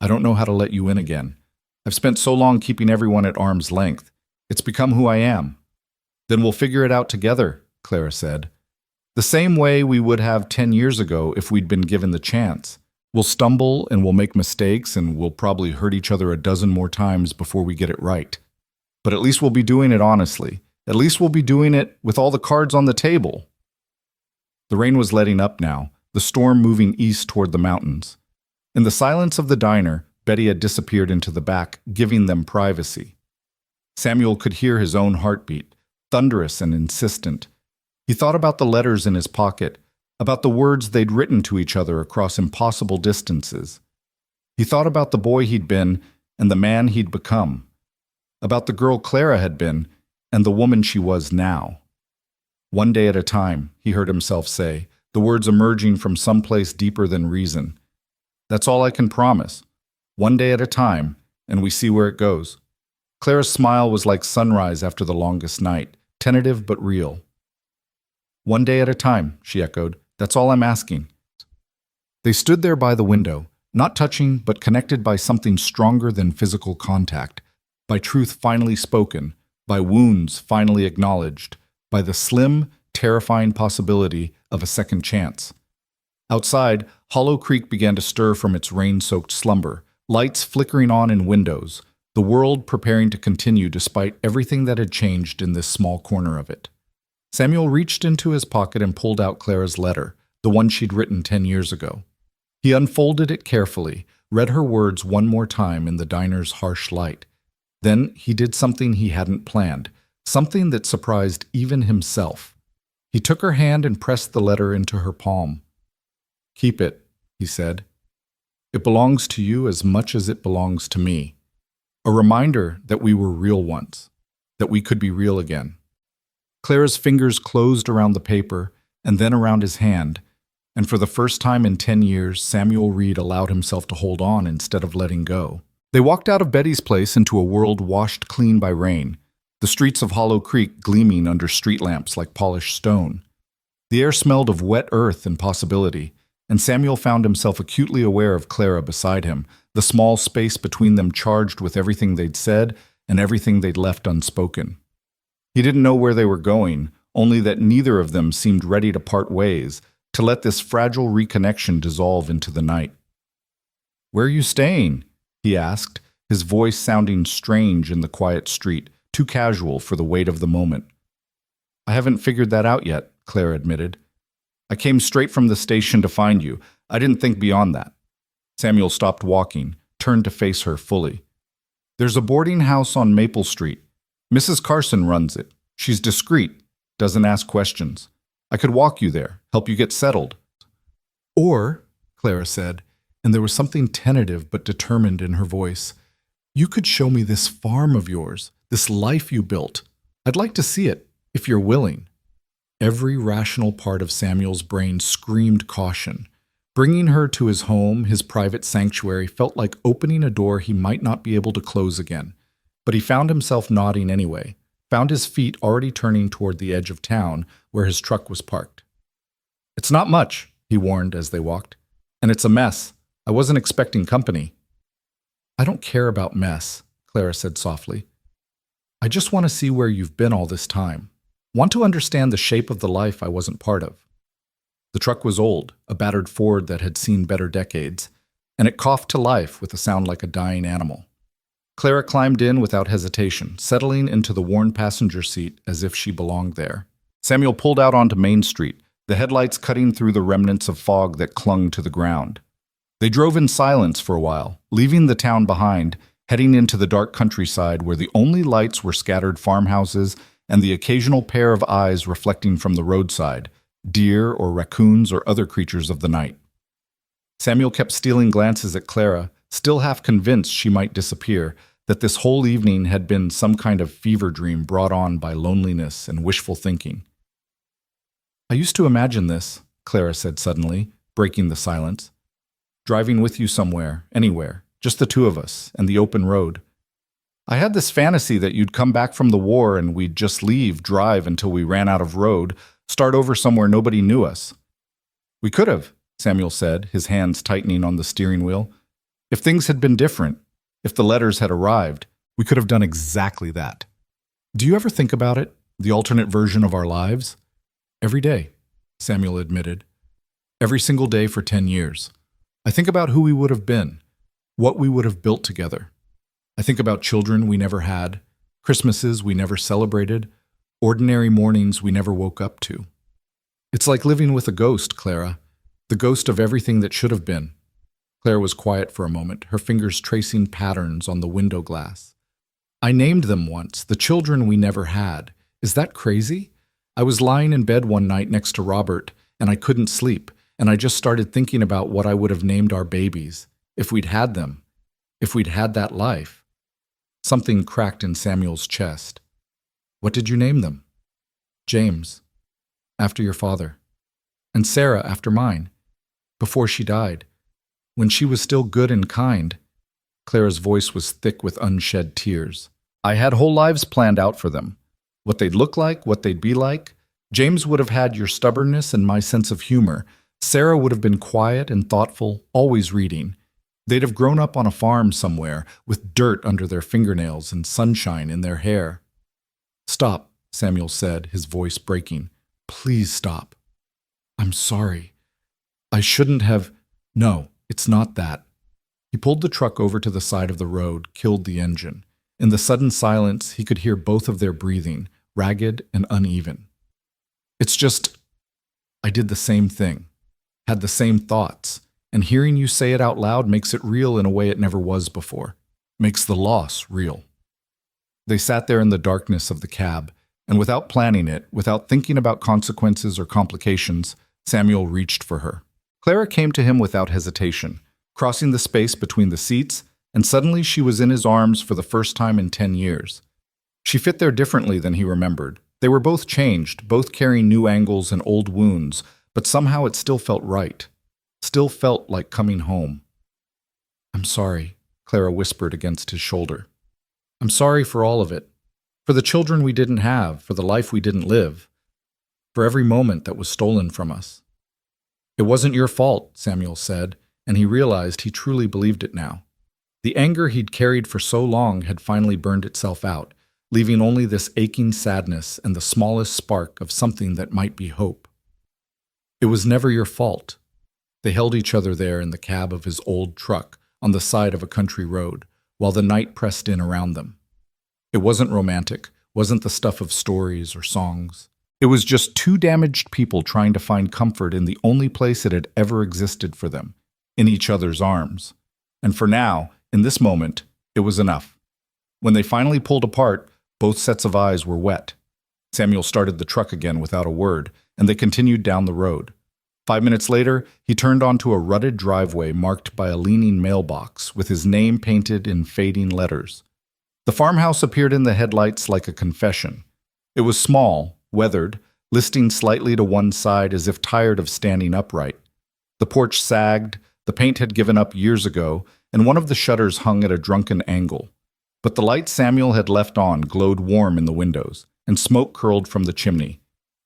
Speaker 1: I don't know how to let you in again. I've spent so long keeping everyone at arm's length. It's become who I am. Then we'll figure it out together, Clara said. The same way we would have 10 years ago if we'd been given the chance. We'll stumble and we'll make mistakes and we'll probably hurt each other a dozen more times before we get it right. But at least we'll be doing it honestly. At least we'll be doing it with all the cards on the table. The rain was letting up now, the storm moving east toward the mountains. In the silence of the diner, Betty had disappeared into the back, giving them privacy. Samuel could hear his own heartbeat, thunderous and insistent. He thought about the letters in his pocket, about the words they'd written to each other across impossible distances. He thought about the boy he'd been and the man he'd become, about the girl Clara had been and the woman she was now. One day at a time, he heard himself say, the words emerging from someplace deeper than reason. That's all I can promise. One day at a time, and we see where it goes. Clara's smile was like sunrise after the longest night, tentative but real. One day at a time, she echoed. That's all I'm asking. They stood there by the window, not touching but connected by something stronger than physical contact, by truth finally spoken, by wounds finally acknowledged, by the slim, terrifying possibility of a second chance. Outside, Hollow Creek began to stir from its rain-soaked slumber, lights flickering on in windows, the world preparing to continue despite everything that had changed in this small corner of it. Samuel reached into his pocket and pulled out Clara's letter, the one she'd written 10 years ago. He unfolded it carefully, read her words one more time in the diner's harsh light. Then he did something he hadn't planned, something that surprised even himself. He took her hand and pressed the letter into her palm. Keep it, he said. It belongs to you as much as it belongs to me. A reminder that we were real once, that we could be real again. Clara's fingers closed around the paper and then around his hand, and for the first time in 10 years, Samuel Reed allowed himself to hold on instead of letting go. They walked out of Betty's place into a world washed clean by rain, the streets of Hollow Creek gleaming under street lamps like polished stone. The air smelled of wet earth and possibility, and Samuel found himself acutely aware of Clara beside him, the small space between them charged with everything they'd said and everything they'd left unspoken. He didn't know where they were going, only that neither of them seemed ready to part ways, to let this fragile reconnection dissolve into the night. "Where are you staying?" he asked, his voice sounding strange in the quiet street, too casual for the weight of the moment. "I haven't figured that out yet," Clara admitted. "I came straight from the station to find you. I didn't think beyond that." Samuel stopped walking, turned to face her fully. "There's a boarding house on Maple Street. Mrs. Carson runs it. She's discreet, doesn't ask questions. I could walk you there, help you get settled." "Or," Clara said, and there was something tentative but determined in her voice, You could show me this farm of yours, this life you built. I'd like to see it, if you're willing." Every rational part of Samuel's brain screamed caution. Bringing her to his home, his private sanctuary, felt like opening a door he might not be able to close again. But he found himself nodding anyway, found his feet already turning toward the edge of town where his truck was parked. "It's not much," he warned as they walked. "And it's a mess. I wasn't expecting company." "I don't care about mess," Clara said softly. "I just want to see where you've been all this time. Want to understand the shape of the life I wasn't part of." The truck was old, a battered Ford that had seen better decades, and it coughed to life with a sound like a dying animal. Clara climbed in without hesitation, settling into the worn passenger seat as if she belonged there. Samuel pulled out onto Main Street, the headlights cutting through the remnants of fog that clung to the ground. They drove in silence for a while, leaving the town behind, heading into the dark countryside where the only lights were scattered farmhouses and the occasional pair of eyes reflecting from the roadside, deer or raccoons or other creatures of the night. Samuel kept stealing glances at Clara, still half convinced she might disappear, that this whole evening had been some kind of fever dream brought on by loneliness and wishful thinking. "I used to imagine this," Clara said suddenly, breaking the silence. "Driving with you somewhere, anywhere, just the two of us, and the open road. I had this fantasy that you'd come back from the war and we'd just leave, drive until we ran out of road, start over somewhere nobody knew us." "We could have," Samuel said, his hands tightening on the steering wheel. "If things had been different, if the letters had arrived, we could have done exactly that. Do you ever think about it, the alternate version of our lives?" "Every day," Samuel admitted. "Every single day for 10 years. I think about who we would have been, what we would have built together. I think about children we never had, Christmases we never celebrated, ordinary mornings we never woke up to. It's like living with a ghost, Clara, the ghost of everything that should have been." Clara was quiet for a moment, her fingers tracing patterns on the window glass. "I named them once, the children we never had. Is that crazy? I was lying in bed one night next to Robert, and I couldn't sleep, and I just started thinking about what I would have named our babies, if we'd had them, if we'd had that life." Something cracked in Samuel's chest. "What did you name them?" "James, after your father, and Sarah after mine, before she died, when she was still good and kind." Clara's voice was thick with unshed tears. "I had whole lives planned out for them. What they'd look like, what they'd be like. James would have had your stubbornness and my sense of humor. Sarah would have been quiet and thoughtful, always reading. They'd have grown up on a farm somewhere, with dirt under their fingernails and sunshine in their hair." "Stop," Samuel said, his voice breaking. "Please stop. I'm sorry. I shouldn't have—" "No, it's not that." He pulled the truck over to the side of the road, killed the engine. In the sudden silence, he could hear both of their breathing, ragged and uneven. "It's just, I did the same thing, had the same thoughts, and hearing you say it out loud makes it real in a way it never was before, makes the loss real." They sat there in the darkness of the cab, and without planning it, without thinking about consequences or complications, Samuel reached for her. Clara came to him without hesitation, crossing the space between the seats, and suddenly she was in his arms for the first time in 10 years. She fit there differently than he remembered. They were both changed, both carrying new angles and old wounds, but somehow it still felt right. Still felt like coming home. "I'm sorry," Clara whispered against his shoulder. "I'm sorry for all of it. For the children we didn't have, for the life we didn't live, for every moment that was stolen from us." "It wasn't your fault," Samuel said, and he realized he truly believed it now. The anger he'd carried for so long had finally burned itself out, leaving only this aching sadness and the smallest spark of something that might be hope. "It was never your fault." They held each other there in the cab of his old truck on the side of a country road, while the night pressed in around them. It wasn't romantic, wasn't the stuff of stories or songs. It was just two damaged people trying to find comfort in the only place it had ever existed for them, in each other's arms. And for now, in this moment, it was enough. When they finally pulled apart, both sets of eyes were wet. Samuel started the truck again without a word, and they continued down the road. 5 minutes later, he turned onto a rutted driveway marked by a leaning mailbox with his name painted in fading letters. The farmhouse appeared in the headlights like a confession. It was small, weathered, listing slightly to one side as if tired of standing upright. The porch sagged, the paint had given up years ago, and one of the shutters hung at a drunken angle. But the light Samuel had left on glowed warm in the windows, and smoke curled from the chimney.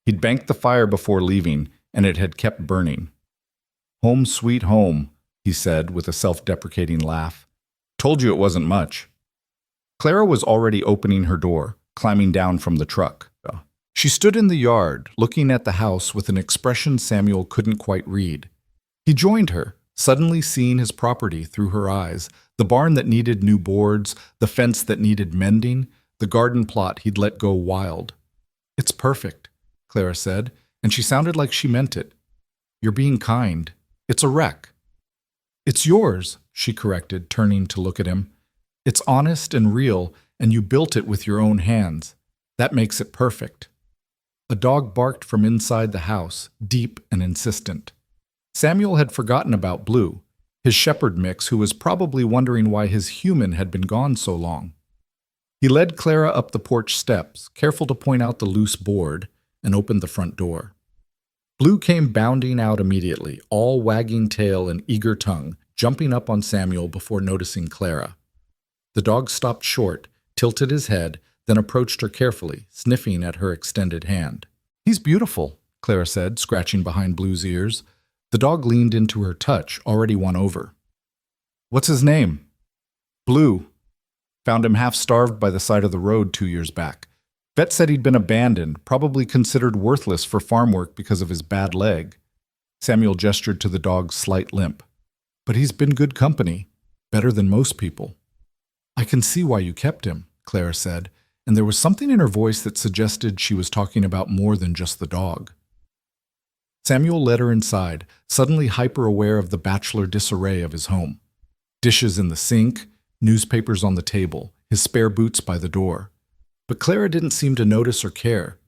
Speaker 1: He'd banked the fire before leaving, and it had kept burning. "Home sweet home," he said with a self-deprecating laugh. "Told you it wasn't much." Clara was already opening her door, climbing down from the truck. She stood in the yard, looking at the house with an expression Samuel couldn't quite read. He joined her, suddenly seeing his property through her eyes, the barn that needed new boards, the fence that needed mending, the garden plot he'd let go wild. "It's perfect," Clara said, and she sounded like she meant it. "You're being kind. It's a wreck." "It's yours," she corrected, turning to look at him. "It's honest and real, and you built it with your own hands. That makes it perfect." A dog barked from inside the house, deep and insistent. Samuel had forgotten about Blue, his shepherd mix, who was probably wondering why his human had been gone so long. He led Clara up the porch steps, careful to point out the loose board, and opened the front door. Blue came bounding out immediately, all wagging tail and eager tongue, jumping up on Samuel before noticing Clara. The dog stopped short, tilted his head, then approached her carefully, sniffing at her extended hand. "He's beautiful," Clara said, scratching behind Blue's ears. The dog leaned into her touch, already won over. "What's his name?" "Blue. Found him half-starved by the side of the road 2 years back. Vet said he'd been abandoned, probably considered worthless for farm work because of his bad leg." Samuel gestured to the dog's slight limp. "But he's been good company, better than most people." "I can see why you kept him," Clara said, and there was something in her voice that suggested she was talking about more than just the dog. Samuel led her inside, suddenly hyper-aware of the bachelor disarray of his home. Dishes in the sink, newspapers on the table, his spare boots by the door. But Clara didn't seem to notice or care.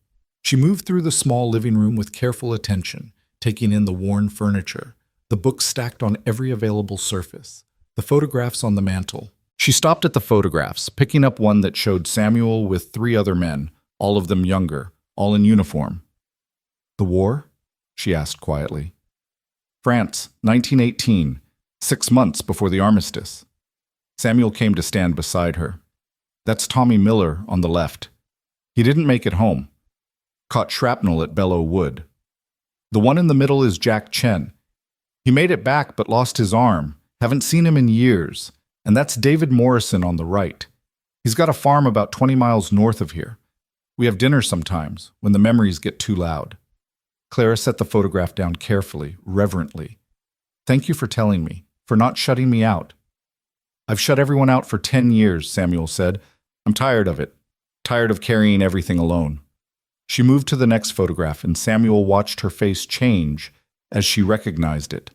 Speaker 1: She moved through the small living room with careful attention, taking in the worn furniture, the books stacked on every available surface, the photographs on the mantel. She stopped at the photographs, picking up one that showed Samuel with 3 other men, all of them younger, all in uniform. "The war?" she asked quietly. "France, 1918, 6 months before the armistice." Samuel came to stand beside her. "That's Tommy Miller on the left. He didn't make it home. Caught shrapnel at Belleau Wood. The one in the middle is Jack Chen. He made it back but lost his arm. Haven't seen him in years. And that's David Morrison on the right. He's got a farm about 20 miles north of here. We have dinner sometimes, when the memories get too loud." Clara set the photograph down carefully, reverently. "Thank you for telling me, for not shutting me out." "I've shut everyone out for 10 years, Samuel said. "I'm tired of it. Tired of carrying everything alone." She moved to the next photograph, and Samuel watched her face change as she recognized it.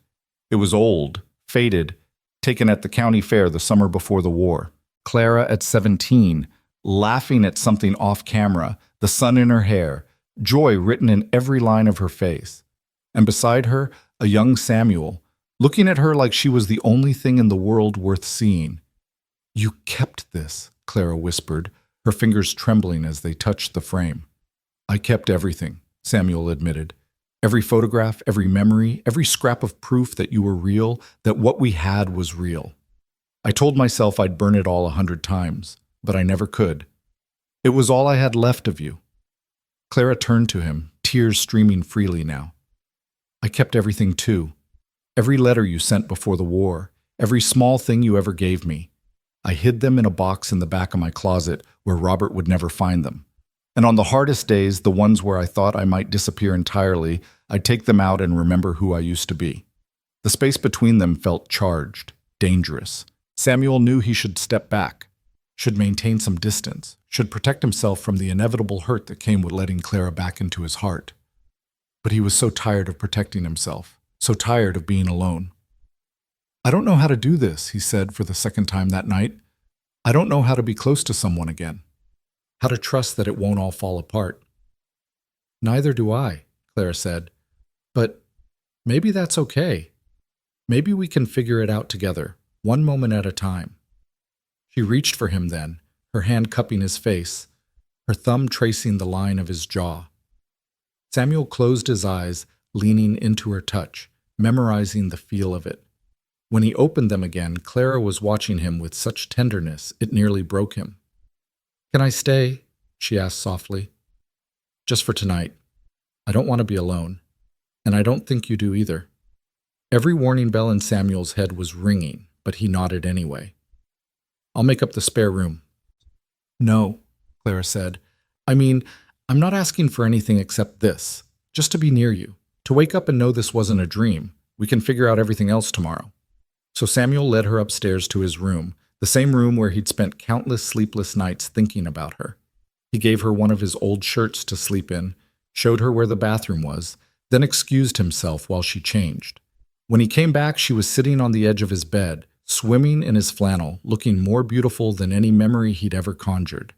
Speaker 1: It was old, faded, taken at the county fair the summer before the war. Clara at 17, laughing at something off camera, the sun in her hair, joy written in every line of her face. And beside her, a young Samuel, looking at her like she was the only thing in the world worth seeing. "You kept this," Clara whispered, her fingers trembling as they touched the frame. "I kept everything," Samuel admitted. "Every photograph, every memory, every scrap of proof that you were real, that what we had was real. I told myself I'd burn it all 100 times, but I never could. It was all I had left of you." Clara turned to him, tears streaming freely now. "I kept everything too. Every letter you sent before the war, every small thing you ever gave me. I hid them in a box in the back of my closet where Robert would never find them. And on the hardest days, the ones where I thought I might disappear entirely, I'd take them out and remember who I used to be." The space between them felt charged, dangerous. Samuel knew he should step back, should maintain some distance, should protect himself from the inevitable hurt that came with letting Clara back into his heart. But he was so tired of protecting himself, so tired of being alone. "I don't know how to do this," he said for the second time that night. "I don't know how to be close to someone again. How to trust that it won't all fall apart." "Neither do I," Clara said. "But Maybe that's okay. Maybe we can figure it out together, one moment at a time. She reached for him then, her hand cupping his face, her thumb tracing the line of his jaw. Samuel closed his eyes, leaning into her touch, memorizing the feel of it. When he opened them again, Clara was watching him with such tenderness it nearly broke him. "Can I stay?" she asked softly. "Just for tonight. I don't want to be alone. And I don't think you do either." Every warning bell in Samuel's head was ringing, but he nodded anyway. "I'll make up the spare room." "No," Clara said. "I mean, I'm not asking for anything except this. Just to be near you. To wake up and know this wasn't a dream. We can figure out everything else tomorrow." So Samuel led her upstairs to his room, the same room where he'd spent countless sleepless nights thinking about her. He gave her one of his old shirts to sleep in, showed her where the bathroom was, then excused himself while she changed. When he came back, she was sitting on the edge of his bed, swimming in his flannel, looking more beautiful than any memory he'd ever conjured.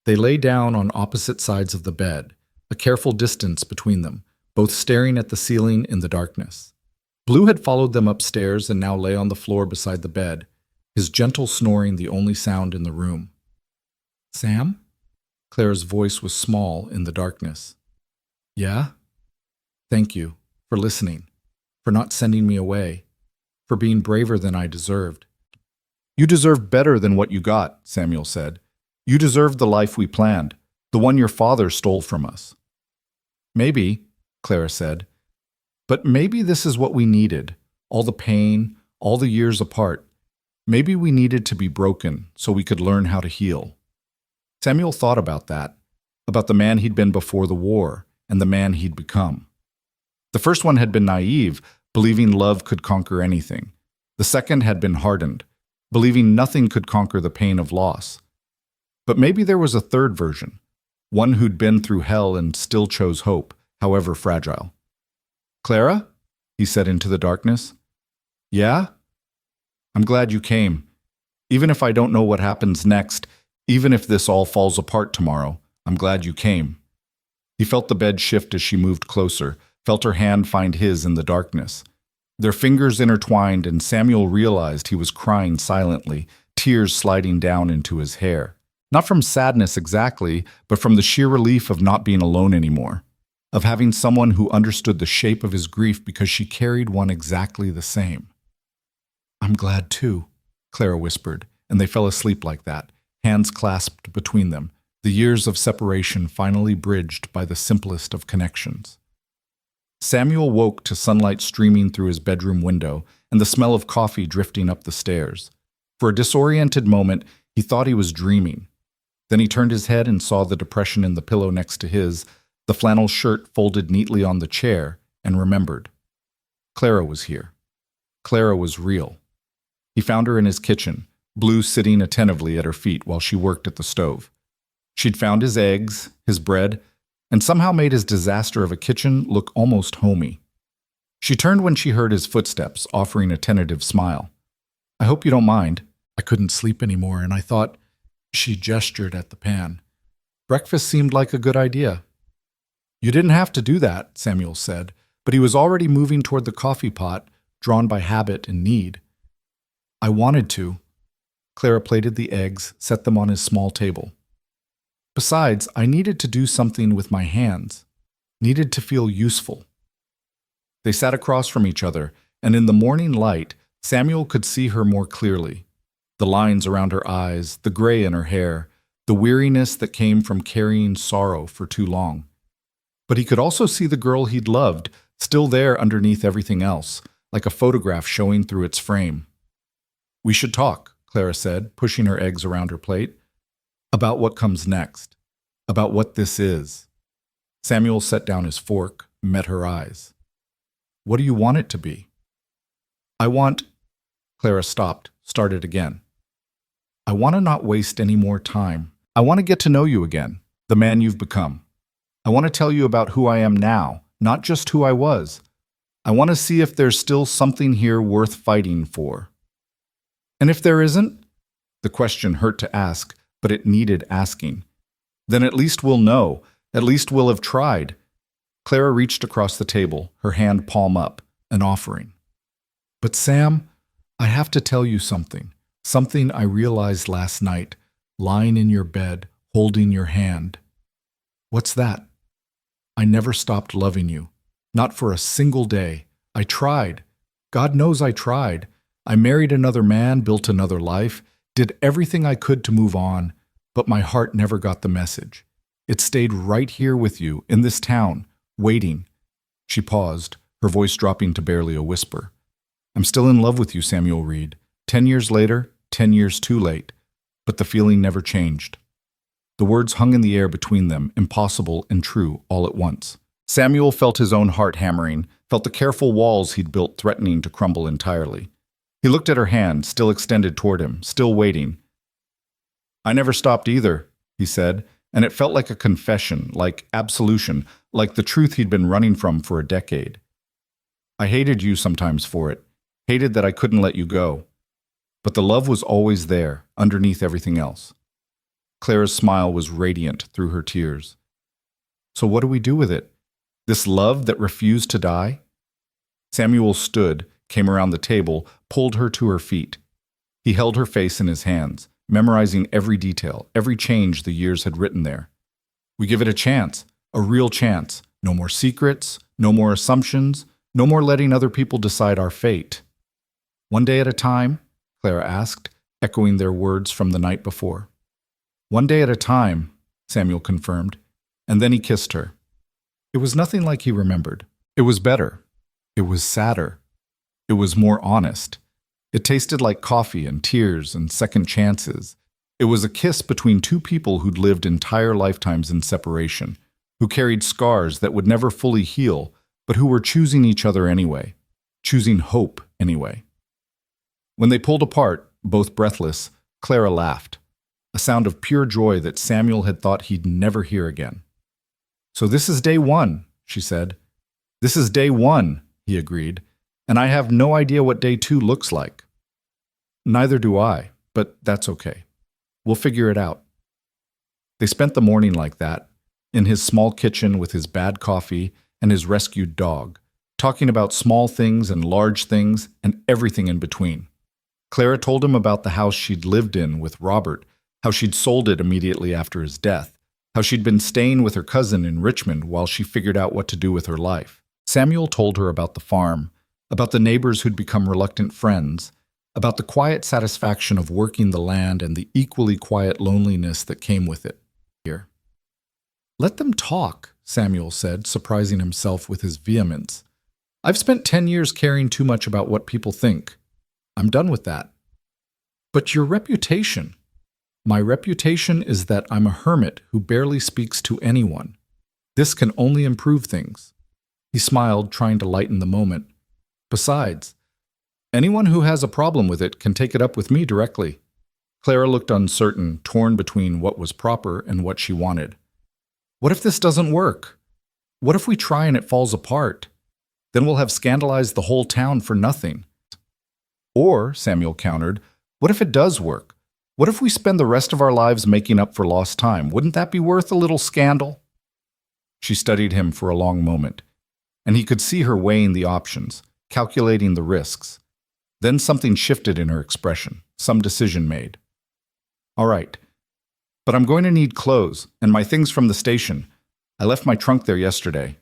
Speaker 1: They lay down on opposite sides of the bed, a careful distance between them, both staring at the ceiling in the darkness. Blue had followed them upstairs and now lay on the floor beside the bed, his gentle snoring the only sound in the room. "Sam?" Clara's voice was small in the darkness. "Yeah? Thank you for listening, for not sending me away, for being braver than I deserved." "You deserved better than what you got," Samuel said. "You deserved the life we planned, the one your father stole from us." "Maybe," Clara said, "but maybe this is what we needed, all the pain, all the years apart. Maybe we needed to be broken so we could learn how to heal." Samuel thought about that, about the man he'd been before the war and the man he'd become. The first one had been naive, believing love could conquer anything. The second had been hardened, believing nothing could conquer the pain of loss. But maybe there was a third version, one who'd been through hell and still chose hope, however fragile. "Clara?" he said into the darkness. "Yeah? I'm glad you came. Even if I don't know what happens next, even if this all falls apart tomorrow, I'm glad you came." He felt the bed shift as she moved closer, felt her hand find his in the darkness. Their fingers intertwined, and Samuel realized he was crying silently, tears sliding down into his hair. Not from sadness exactly, but from the sheer relief of not being alone anymore, of having someone who understood the shape of his grief because she carried one exactly the same. "I'm glad too," Clara whispered, and they fell asleep like that, hands clasped between them, the years of separation finally bridged by the simplest of connections. Samuel woke to sunlight streaming through his bedroom window and the smell of coffee drifting up the stairs. For a disoriented moment, he thought he was dreaming. Then he turned his head and saw the depression in the pillow next to his, the flannel shirt folded neatly on the chair, and remembered. Clara was here. Clara was real. He found her in his kitchen, Blue sitting attentively at her feet while she worked at the stove. She'd found his eggs, his bread, and somehow made his disaster of a kitchen look almost homey. She turned when she heard his footsteps, offering a tentative smile. "I hope you don't mind. I couldn't sleep anymore, and I thought—" She gestured at the pan. "Breakfast seemed like a good idea." "You didn't have to do that," Samuel said, but he was already moving toward the coffee pot, drawn by habit and need. "I wanted to." Clara plated the eggs, set them on his small table. "Besides, I needed to do something with my hands. Needed to feel useful." They sat across from each other, and in the morning light, Samuel could see her more clearly. The lines around her eyes, the gray in her hair, the weariness that came from carrying sorrow for too long. But he could also see the girl he'd loved, still there underneath everything else, like a photograph showing through its frame. "We should talk," Clara said, pushing her eggs around her plate. "About what comes next. About what this is." Samuel set down his fork, met her eyes. "What do you want it to be?" "I want—" Clara stopped, started again. "I want to not waste any more time. I want to get to know you again, the man you've become. I want to tell you about who I am now, not just who I was. I want to see if there's still something here worth fighting for." "And if there isn't?" The question hurt to ask, but it needed asking. "Then at least we'll know. At least we'll have tried." Clara reached across the table, her hand palm up, an offering. But Sam, I have to tell you something. Something I realized last night, lying in your bed, holding your hand. What's that? I never stopped loving you. Not for a single day. I tried. God knows I tried. I married another man, built another life, did everything I could to move on, but my heart never got the message. It stayed right here with you, in this town, waiting. She paused, her voice dropping to barely a whisper. I'm still in love with you, Samuel Reed. 10 years later, 10 years too late. But the feeling never changed. The words hung in the air between them, impossible and true, all at once. Samuel felt his own heart hammering, felt the careful walls he'd built threatening to crumble entirely. He looked at her hand, still extended toward him, still waiting. I never stopped either, he said, and it felt like a confession, like absolution, like the truth he'd been running from for a decade. I hated you sometimes for it, hated that I couldn't let you go. But the love was always there, underneath everything else. Clara's smile was radiant through her tears. So what do we do with it? This love that refused to die? Samuel stood, came around the table, pulled her to her feet. He held her face in his hands, memorizing every detail, every change the years had written there. We give it a chance, a real chance. No more secrets, no more assumptions, no more letting other people decide our fate. One day at a time? Clara asked, echoing their words from the night before. One day at a time, Samuel confirmed, and then he kissed her. It was nothing like he remembered. It was better. It was sadder. It was more honest. It tasted like coffee and tears and second chances. It was a kiss between two people who'd lived entire lifetimes in separation, who carried scars that would never fully heal, but who were choosing each other anyway, choosing hope anyway. When they pulled apart, both breathless, Clara laughed, a sound of pure joy that Samuel had thought he'd never hear again. So this is day one, she said. This is day one, he agreed, and I have no idea what day two looks like. Neither do I, but that's okay. We'll figure it out. They spent the morning like that, in his small kitchen with his bad coffee and his rescued dog, talking about small things and large things and everything in between. Clara told him about the house she'd lived in with Robert, how she'd sold it immediately after his death, how she'd been staying with her cousin in Richmond while she figured out what to do with her life. Samuel told her about the farm, about the neighbors who'd become reluctant friends, about the quiet satisfaction of working the land and the equally quiet loneliness that came with it. Here. Let them talk, Samuel said, surprising himself with his vehemence. I've spent 10 years caring too much about what people think. I'm done with that. But your reputation. My reputation is that I'm a hermit who barely speaks to anyone. This can only improve things. He smiled, trying to lighten the moment. Besides, anyone who has a problem with it can take it up with me directly. Clara looked uncertain, torn between what was proper and what she wanted. What if this doesn't work? What if we try and it falls apart? Then we'll have scandalized the whole town for nothing. Or, Samuel countered, what if it does work? What if we spend the rest of our lives making up for lost time? Wouldn't that be worth a little scandal? She studied him for a long moment, and he could see her weighing the options, calculating the risks. Then something shifted in her expression, some decision made. All right, but I'm going to need clothes and my things from the station. I left my trunk there yesterday.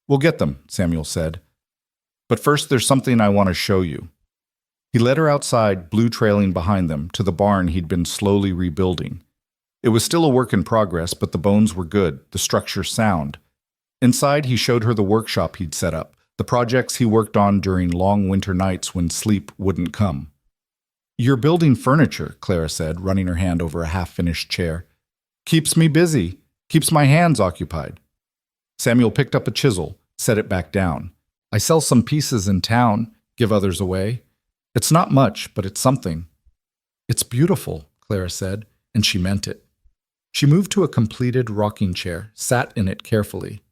Speaker 1: We'll get them, Samuel said. But first there's something I want to show you. He led her outside, blue trailing behind them, to the barn he'd been slowly rebuilding. It was still a work in progress, but the bones were good, the structure sound. Inside, he showed her the workshop he'd set up, the projects he worked on during long winter nights when sleep wouldn't come. You're building furniture, Clara said, running her hand over a half-finished chair. Keeps me busy, keeps my hands occupied. Samuel picked up a chisel, set it back down. I sell some pieces in town, give others away. It's not much, but it's something. It's beautiful, Clara said, and she meant it. She moved to a completed rocking chair, sat in it carefully.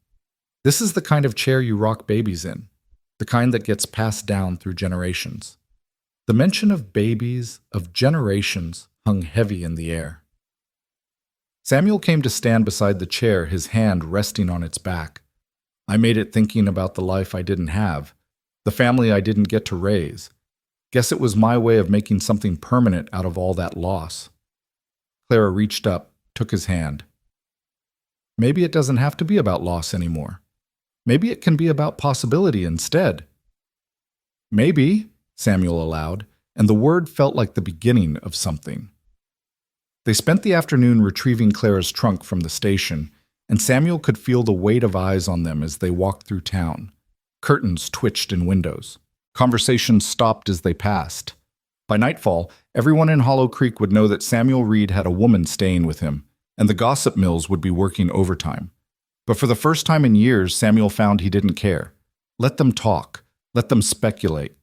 Speaker 1: This is the kind of chair you rock babies in, the kind that gets passed down through generations. The mention of babies, of generations, hung heavy in the air. Samuel came to stand beside the chair, his hand resting on its back. I made it thinking about the life I didn't have, The family I didn't get to raise. Guess it was my way of making something permanent out of all that loss. Clara reached up, took his hand. Maybe it doesn't have to be about loss anymore. Maybe it can be about possibility instead. Maybe, Samuel allowed, and the word felt like the beginning of something. They spent the afternoon retrieving Clara's trunk from the station, and Samuel could feel the weight of eyes on them as they walked through town. Curtains twitched in windows. Conversations stopped as they passed. By nightfall, everyone in Hollow Creek would know that Samuel Reed had a woman staying with him, and the gossip mills would be working overtime. But for the first time in years, Samuel found he didn't care. Let them talk. Let them speculate.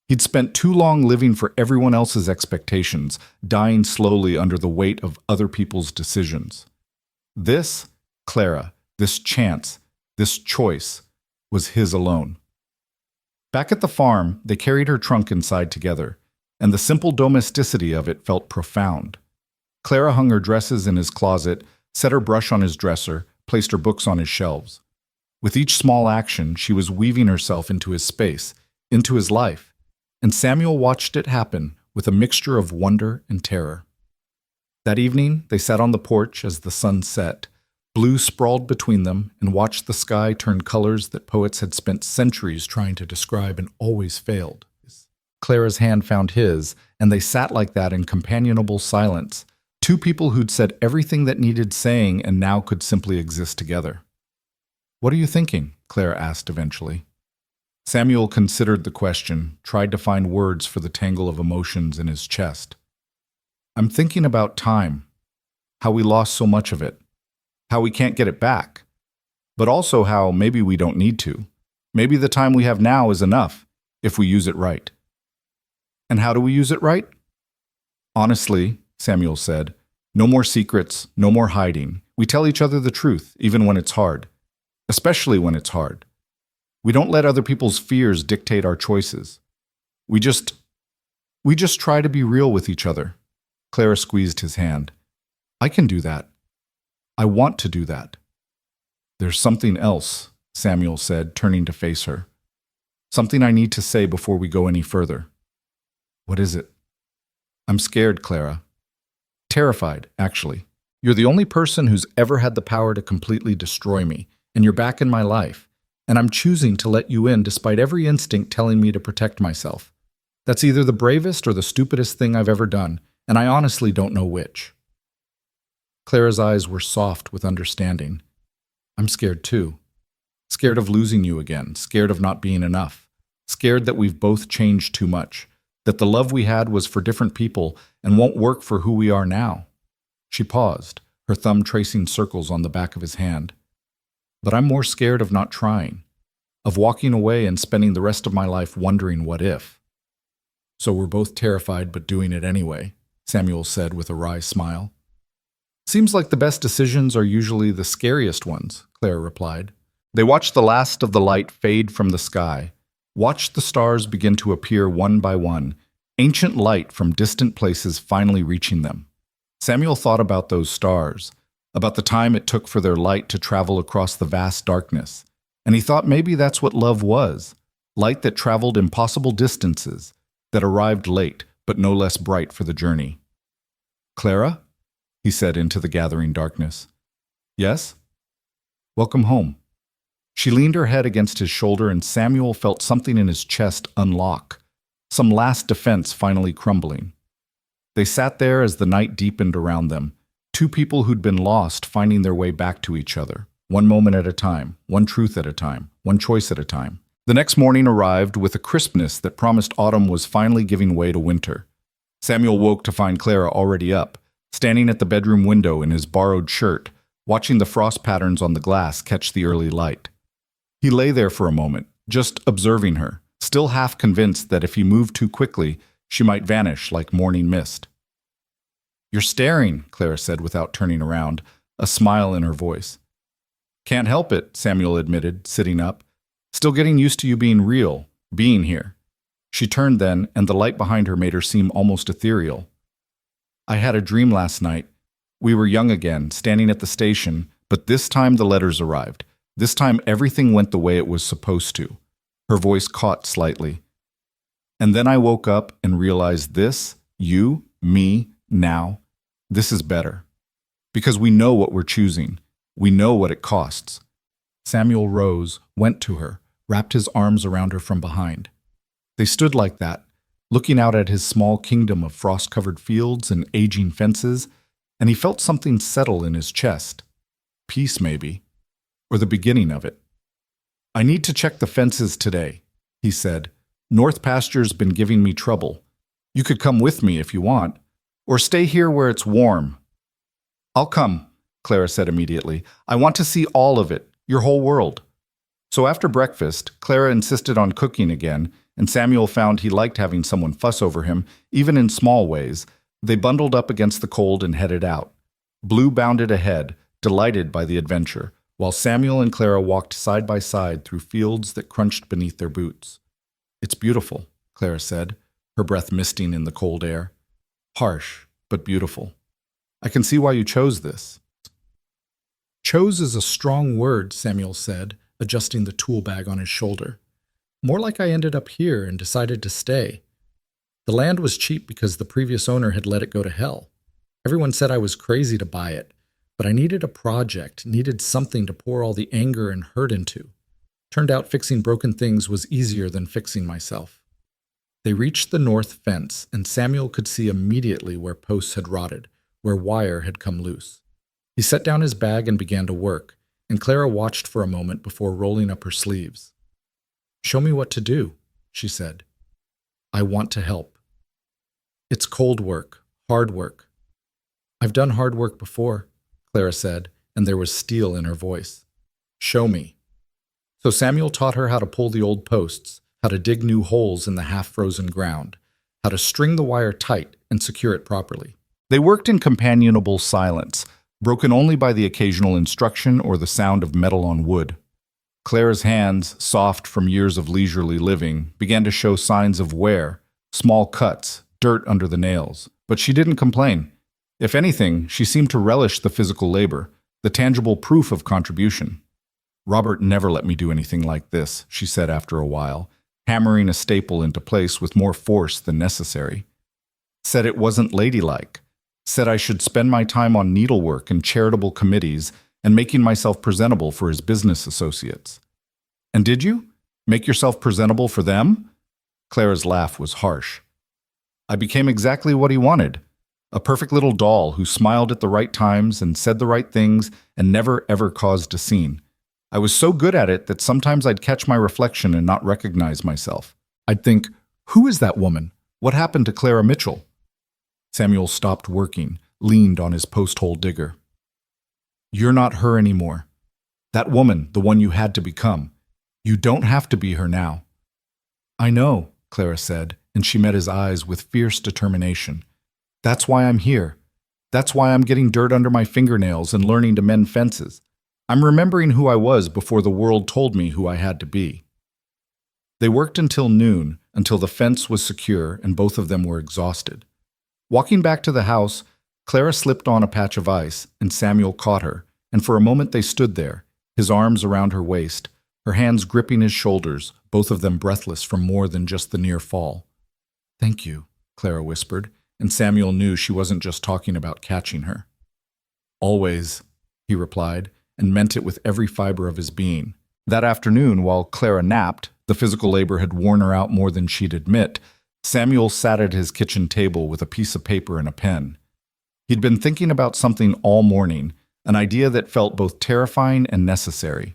Speaker 1: He'd spent too long living for everyone else's expectations, dying slowly under the weight of other people's decisions. This, Clara, this chance, this choice, was his alone. Back at the farm, they carried her trunk inside together, and the simple domesticity of it felt profound. Clara hung her dresses in his closet, set her brush on his dresser, placed her books on his shelves. With each small action, she was weaving herself into his space, into his life, and Samuel watched it happen with a mixture of wonder and terror. That evening, they sat on the porch as the sun set. Blue sprawled between them and watched the sky turn colors that poets had spent centuries trying to describe and always failed. Clara's hand found his, and they sat like that in companionable silence, two people who'd said everything that needed saying and now could simply exist together. "What are you thinking?" Clara asked eventually. Samuel considered the question, tried to find words for the tangle of emotions in his chest. "I'm thinking about time, how we lost so much of it, how we can't get it back, but also how maybe we don't need to. Maybe the time we have now is enough, if we use it right." "And how do we use it right?" "Honestly," Samuel said, "no more secrets, no more hiding. We tell each other the truth, even when it's hard. Especially when it's hard. We don't let other people's fears dictate our choices. We just try to be real with each other." Clara squeezed his hand. "I can do that. I want to do that." "There's something else," Samuel said, turning to face her. "Something I need to say before we go any further." "What is it?" "I'm scared, Clara. Terrified, actually. You're the only person who's ever had the power to completely destroy me, and you're back in my life, and I'm choosing to let you in despite every instinct telling me to protect myself. That's either the bravest or the stupidest thing I've ever done, and I honestly don't know which." Clara's eyes were soft with understanding. "I'm scared too. Scared of losing you again, scared of not being enough, scared that we've both changed too much, that the love we had was for different people and won't work for who we are now." She paused, her thumb tracing circles on the back of his hand. "But I'm more scared of not trying, of walking away and spending the rest of my life wondering what if." "So we're both terrified but doing it anyway," Samuel said with a wry smile. "Seems like the best decisions are usually the scariest ones," Clara replied. They watched the last of the light fade from the sky, watched the stars begin to appear one by one, ancient light from distant places finally reaching them. Samuel thought about those stars, about the time it took for their light to travel across the vast darkness, and he thought maybe that's what love was, light that traveled impossible distances, that arrived late but no less bright for the journey. "Clara?" he said into the gathering darkness. "Yes?" "Welcome home." She leaned her head against his shoulder, and Samuel felt something in his chest unlock, some last defense finally crumbling. They sat there as the night deepened around them, two people who'd been lost finding their way back to each other, one moment at a time, one truth at a time, one choice at a time. The next morning arrived with a crispness that promised autumn was finally giving way to winter. Samuel woke to find Clara already up, standing at the bedroom window in his borrowed shirt, watching the frost patterns on the glass catch the early light. He lay there for a moment, just observing her, still half convinced that if he moved too quickly, she might vanish like morning mist. "You're staring," Clara said without turning around, a smile in her voice. "Can't help it," Samuel admitted, sitting up. "Still getting used to you being real, being here." She turned then, and the light behind her made her seem almost ethereal. "I had a dream last night. We were young again, standing at the station, but this time the letters arrived. This time everything went the way it was supposed to." Her voice caught slightly. And then I woke up and realized this, you, me, now, this is better. Because we know what we're choosing. We know what it costs. Samuel rose, went to her, wrapped his arms around her from behind. They stood like that, looking out at his small kingdom of frost-covered fields and aging fences, and he felt something settle in his chest. Peace, maybe, or the beginning of it. I need to check the fences today, he said. North Pasture's been giving me trouble. You could come with me if you want, or stay here where it's warm. I'll come, Clara said immediately. I want to see all of it, your whole world. So after breakfast, Clara insisted on cooking again, and Samuel found he liked having someone fuss over him, even in small ways. They bundled up against the cold and headed out. Blue bounded ahead, delighted by the adventure, while Samuel and Clara walked side by side through fields that crunched beneath their boots. It's beautiful, Clara said, her breath misting in the cold air. Harsh, but beautiful. I can see why you chose this. Chose is a strong word, Samuel said, adjusting the tool bag on his shoulder. More like I ended up here and decided to stay. The land was cheap because the previous owner had let it go to hell. Everyone said I was crazy to buy it, but I needed a project, needed something to pour all the anger and hurt into. Turned out fixing broken things was easier than fixing myself. They reached the north fence, and Samuel could see immediately where posts had rotted, where wire had come loose. He set down his bag and began to work, and Clara watched for a moment before rolling up her sleeves. Show me what to do, she said. I want to help. It's cold work, hard work. I've done hard work before, Clara said, and there was steel in her voice. Show me. So Samuel taught her how to pull the old posts, how to dig new holes in the half-frozen ground, how to string the wire tight and secure it properly. They worked in companionable silence, broken only by the occasional instruction or the sound of metal on wood. Clara's hands, soft from years of leisurely living, began to show signs of wear, small cuts, dirt under the nails. But she didn't complain. If anything, she seemed to relish the physical labor, the tangible proof of contribution. Robert never let me do anything like this, she said after a while, hammering a staple into place with more force than necessary. Said it wasn't ladylike. Said I should spend my time on needlework and charitable committees and making myself presentable for his business associates. And did you? Make yourself presentable for them? Clara's laugh was harsh. I became exactly what he wanted. A perfect little doll who smiled at the right times and said the right things and never ever caused a scene. I was so good at it that sometimes I'd catch my reflection and not recognize myself. I'd think, who is that woman? What happened to Clara Mitchell? Samuel stopped working, leaned on his post-hole digger. You're not her anymore. That woman, the one you had to become. You don't have to be her now. I know, Clara said, and she met his eyes with fierce determination. That's why I'm here. That's why I'm getting dirt under my fingernails and learning to mend fences. I'm remembering who I was before the world told me who I had to be. They worked until noon, until the fence was secure and both of them were exhausted. Walking back to the house, Clara slipped on a patch of ice, and Samuel caught her, and for a moment they stood there, his arms around her waist, her hands gripping his shoulders, both of them breathless from more than just the near fall. Thank you, Clara whispered, and Samuel knew she wasn't just talking about catching her. Always, he replied, and meant it with every fiber of his being. That afternoon, while Clara napped, the physical labor had worn her out more than she'd admit, Samuel sat at his kitchen table with a piece of paper and a pen. He'd been thinking about something all morning, an idea that felt both terrifying and necessary.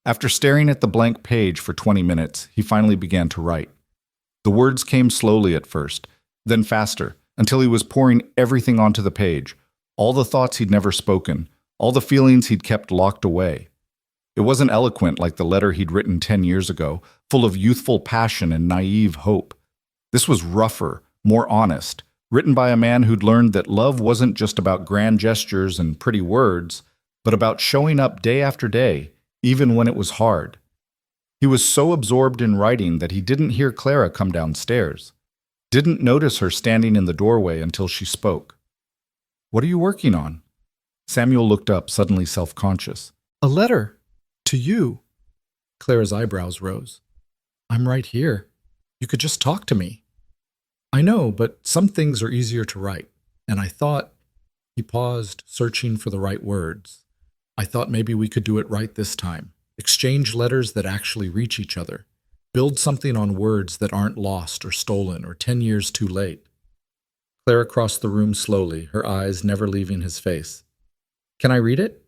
Speaker 1: After staring at the blank page for 20 minutes, he finally began to write. The words came slowly at first, then faster, until he was pouring everything onto the page, all the thoughts he'd never spoken, all the feelings he'd kept locked away. It wasn't eloquent like the letter he'd written 10 years ago, full of youthful passion and naive hope. This was rougher, more honest, written by a man who'd learned that love wasn't just about grand gestures and pretty words, but about showing up day after day, even when it was hard. He was so absorbed in writing that he didn't hear Clara come downstairs, didn't notice her standing in the doorway until she spoke. What are you working on? Samuel looked up, suddenly self-conscious. A letter. To you. Clara's eyebrows rose. I'm right here. You could just talk to me. I know, but some things are easier to write. And I thought, he paused, searching for the right words. I thought maybe we could do it right this time. Exchange letters that actually reach each other. Build something on words that aren't lost or stolen or 10 years too late. Clara crossed the room slowly, her eyes never leaving his face. Can I read it?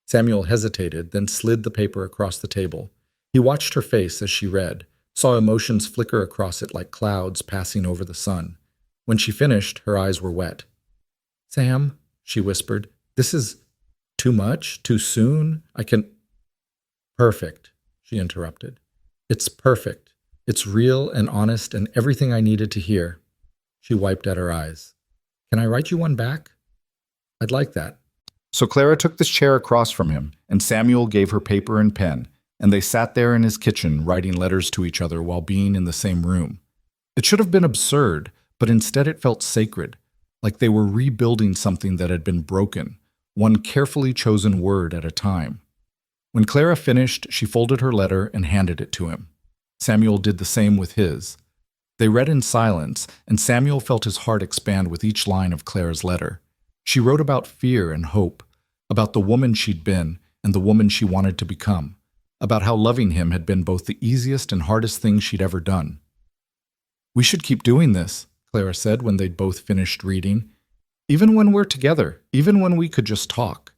Speaker 1: Samuel hesitated, then slid the paper across the table. He watched her face as she read, saw emotions flicker across it like clouds passing over the sun. When she finished, her eyes were wet. Sam, she whispered, this is too much, too soon. I can... Perfect, she interrupted. It's perfect. It's real and honest and everything I needed to hear. She wiped at her eyes. Can I write you one back? I'd like that. So Clara took the chair across from him, and Samuel gave her paper and pen, and they sat there in his kitchen writing letters to each other while being in the same room. It should have been absurd, but instead it felt sacred, like they were rebuilding something that had been broken, one carefully chosen word at a time. When Clara finished, she folded her letter and handed it to him. Samuel did the same with his. They read in silence, and Samuel felt his heart expand with each line of Clara's letter. She wrote about fear and hope, about the woman she'd been and the woman she wanted to become, about how loving him had been both the easiest and hardest thing she'd ever done. We should keep doing this, Clara said when they'd both finished reading. Even when we're together, even when we could just talk.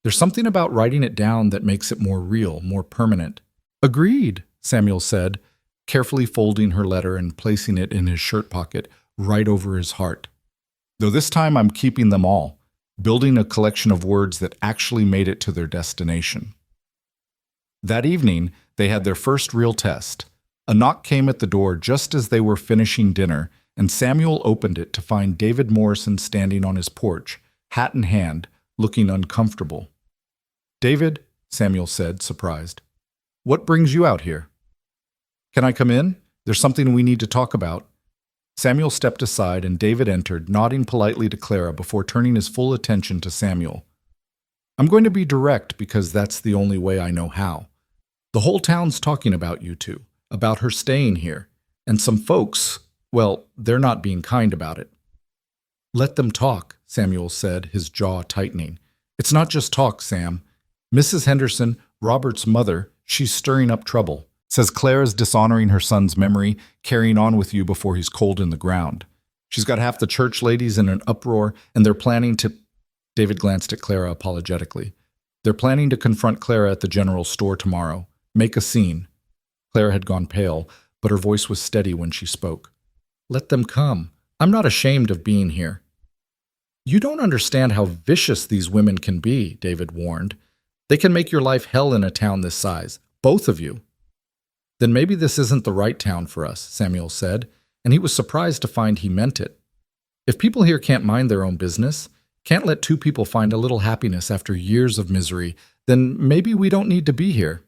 Speaker 1: There's something about writing it down that makes it more real, more permanent. Agreed, Samuel said, carefully folding her letter and placing it in his shirt pocket right over his heart. Though this time I'm keeping them all, building a collection of words that actually made it to their destination. That evening, they had their first real test. A knock came at the door just as they were finishing dinner, and Samuel opened it to find David Morrison standing on his porch, hat in hand, looking uncomfortable. David, Samuel said, surprised. What brings you out here? Can I come in? There's something we need to talk about. Samuel stepped aside and David entered, nodding politely to Clara before turning his full attention to Samuel. I'm going to be direct because that's the only way I know how. The whole town's talking about you two, about her staying here, and some folks, well, they're not being kind about it. Let them talk, Samuel said, his jaw tightening. It's not just talk, Sam. Mrs. Henderson, Robert's mother, she's stirring up trouble. Says Clara's dishonoring her son's memory, carrying on with you before he's cold in the ground. She's got half the church ladies in an uproar, and they're planning to... David glanced at Clara apologetically. They're planning to confront Clara at the general store tomorrow. Make a scene. Clara had gone pale, but her voice was steady when she spoke. Let them come. I'm not ashamed of being here. You don't understand how vicious these women can be, David warned. They can make your life hell in a town this size. Both of you. Then maybe this isn't the right town for us, Samuel said, and he was surprised to find he meant it. If people here can't mind their own business, can't let two people find a little happiness after years of misery, then maybe we don't need to be here.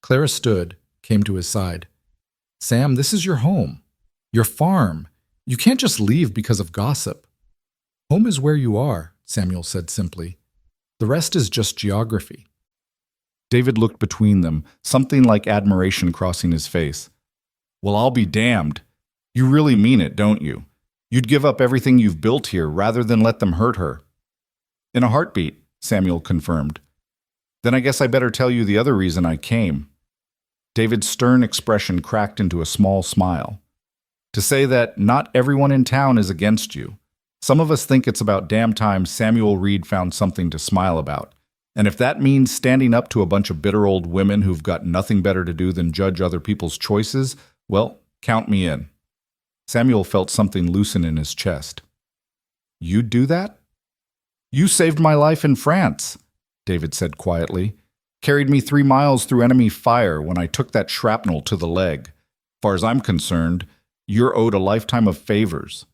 Speaker 1: Clara stood, came to his side. Sam, this is your home, your farm. You can't just leave because of gossip. Home is where you are, Samuel said simply. The rest is just geography. David looked between them, something like admiration crossing his face. Well, I'll be damned. You really mean it, don't you? You'd give up everything you've built here rather than let them hurt her. In a heartbeat, Samuel confirmed. Then I guess I better tell you the other reason I came. David's stern expression cracked into a small smile. To say that not everyone in town is against you. Some of us think it's about damn time Samuel Reed found something to smile about. And if that means standing up to a bunch of bitter old women who've got nothing better to do than judge other people's choices, well, count me in. Samuel felt something loosen in his chest. You'd do that? You saved my life in France, David said quietly. Carried me 3 miles through enemy fire when I took that shrapnel to the leg. Far as I'm concerned, you're owed a lifetime of favors.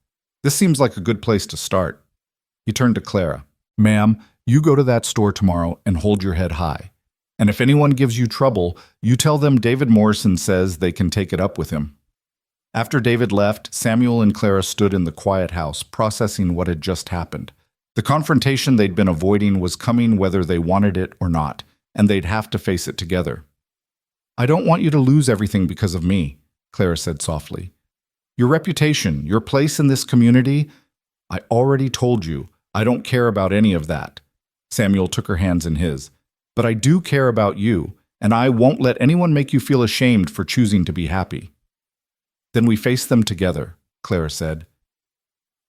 Speaker 1: This seems like a good place to start. He turned to Clara. Ma'am, you go to that store tomorrow and hold your head high. And if anyone gives you trouble, you tell them David Morrison says they can take it up with him. After David left, Samuel and Clara stood in the quiet house, processing what had just happened. The confrontation they'd been avoiding was coming whether they wanted it or not, and they'd have to face it together. I don't want you to lose everything because of me, Clara said softly. Your reputation, your place in this community, I already told you, I don't care about any of that. Samuel took her hands in his. But I do care about you, and I won't let anyone make you feel ashamed for choosing to be happy. Then we face them together, Clara said.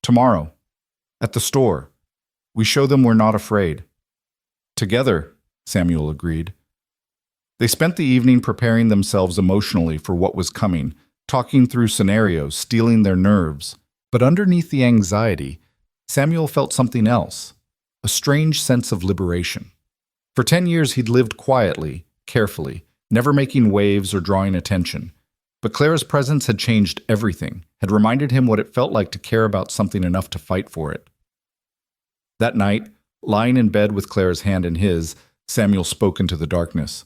Speaker 1: Tomorrow, at the store, we show them we're not afraid. Together, Samuel agreed. They spent the evening preparing themselves emotionally for what was coming, talking through scenarios, steeling their nerves. But underneath the anxiety, Samuel felt something else, a strange sense of liberation. For 10 years he'd lived quietly, carefully, never making waves or drawing attention. But Clara's presence had changed everything, had reminded him what it felt like to care about something enough to fight for it. That night, lying in bed with Clara's hand in his, Samuel spoke into the darkness.